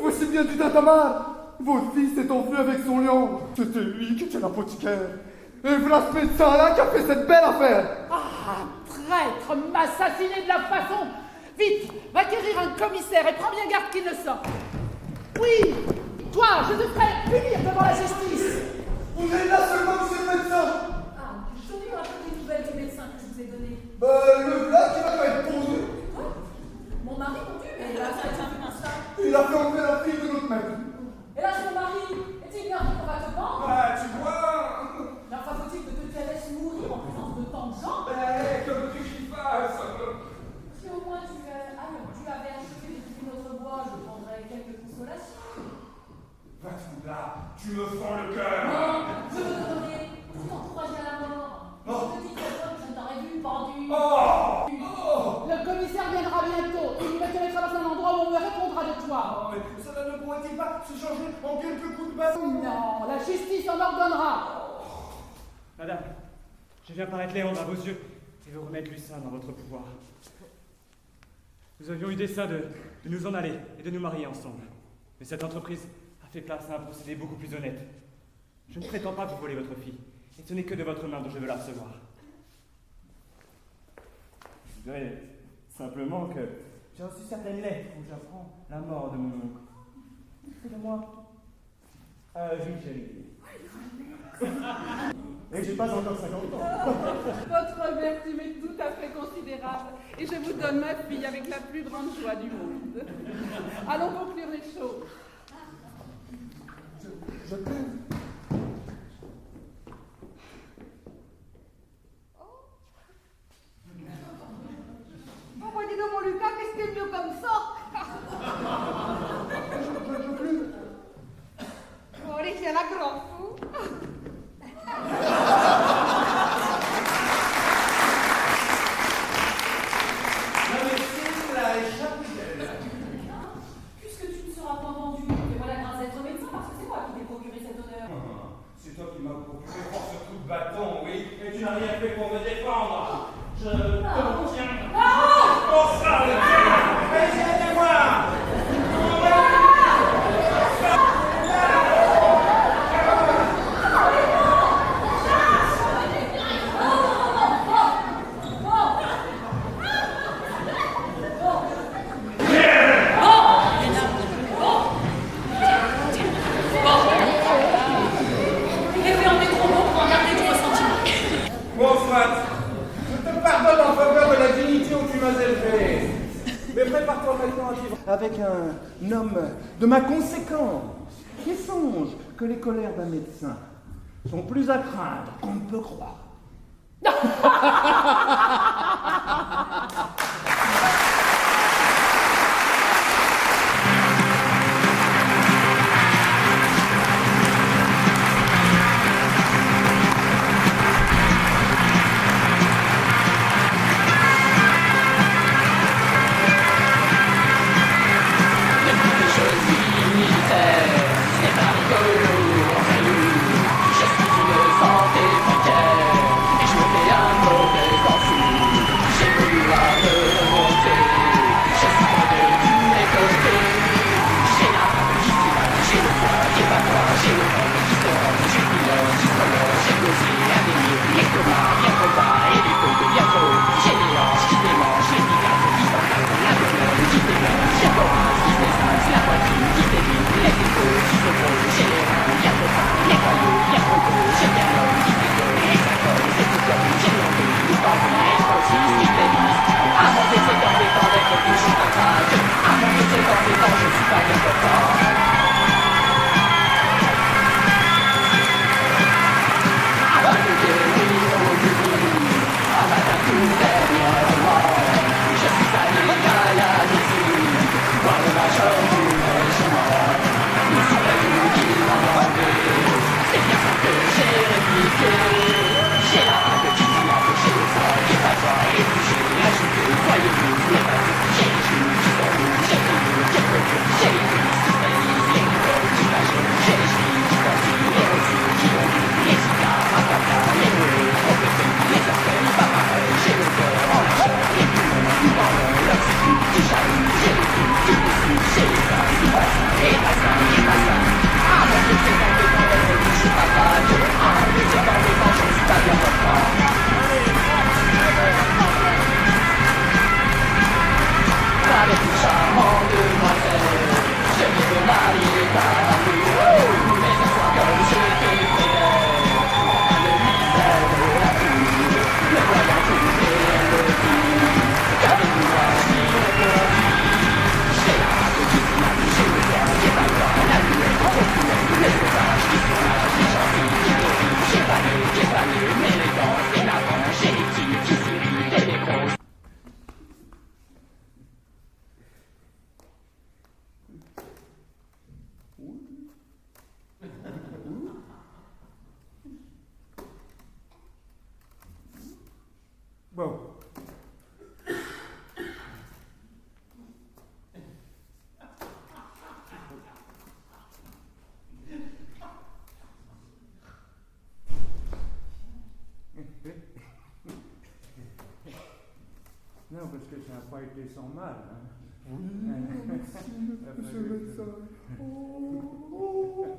voici bien du Tatamar. Votre fils s'est enfui avec son lion. C'était lui qui était l'apothicaire. Et voilà ce médecin-là qui a fait cette belle affaire.
Ah, traître, m'assassiner de la façon. Vite, va quérir un commissaire et prends bien garde qu'il ne sorte. Oui, toi, je te ferai punir devant la justice.
On est là seulement, monsieur le médecin.
Ah, je vous un peu des nouvelles du médecin que je vous ai donné.
Le plat qui va pas être pondu.
Quoi? Mon mari non plus, mais là, ça a été un peu un ça.
Il a fait enlever la fille de notre maître.
Et là, son mari, est-il bien qu'on va te vendre?
Ah, tu vois.
Mais enfin, faut-il que tu te laisses mourir en présence de tant de gens?
Que veux-tu que j'y fasse?
Si au moins tu avais acheté depuis notre bois, je prendrais quelques consolations.
Va-t-on là? Tu me fends le cœur.
Non, je veux te donner pour t'encourager à la mort. Je te dis que je t'aurais vu pendu.
Le commissaire viendra bientôt. Il va te mettre dans un endroit où on me répondra de toi.
Mais cela ne pourrait-il pas se changer en quelques coups de bâton?
Non, la justice en ordonnera.
Madame, je viens paraître Léandre à vos yeux et vous remettre Lucin dans votre pouvoir. Nous avions eu dessein de nous en aller et de nous marier ensemble. Mais cette entreprise a fait place à un procédé beaucoup plus honnête. Je ne prétends pas vous voler votre fille, et ce n'est que de votre main dont je veux la recevoir. Je dirais simplement que j'ai reçu certaines lettres où j'apprends la mort de mon oncle. C'est de moi. Oui, chérie. Et j'ai pas encore 50 ans.
Votre vertu m'est tout à fait considérable et je vous donne ma fille avec la plus grande joie du monde. Allons conclure les choses.
Je t'aime.
Oh, moi, dis donc, mon Lucas, qu'est-ce qu'il est mieux comme ça?
Je plus.
Oh, les chiens, la grande fou.
La médecine l'a échappé.
Puisque tu ne seras pas vendu, et voilà grâce à être médecin, parce que c'est moi qui t'ai procuré cet honneur.
C'est toi qui m'as procuré pour ce coup de bâton, oui. Et tu n'as rien fait pour me défendre. Je te tiens. Pour ça, le tien. Aidez-moi.
Avec un homme de ma conséquence. Et songe que les colères d'un médecin sont plus à craindre qu'on ne peut croire.
Je me fais un mauvais enfant. J'ai voulu la remonter.
parce que ça n'a pas été sans mal. Hein.
Oui, merci, monsieur le médecin. Oh,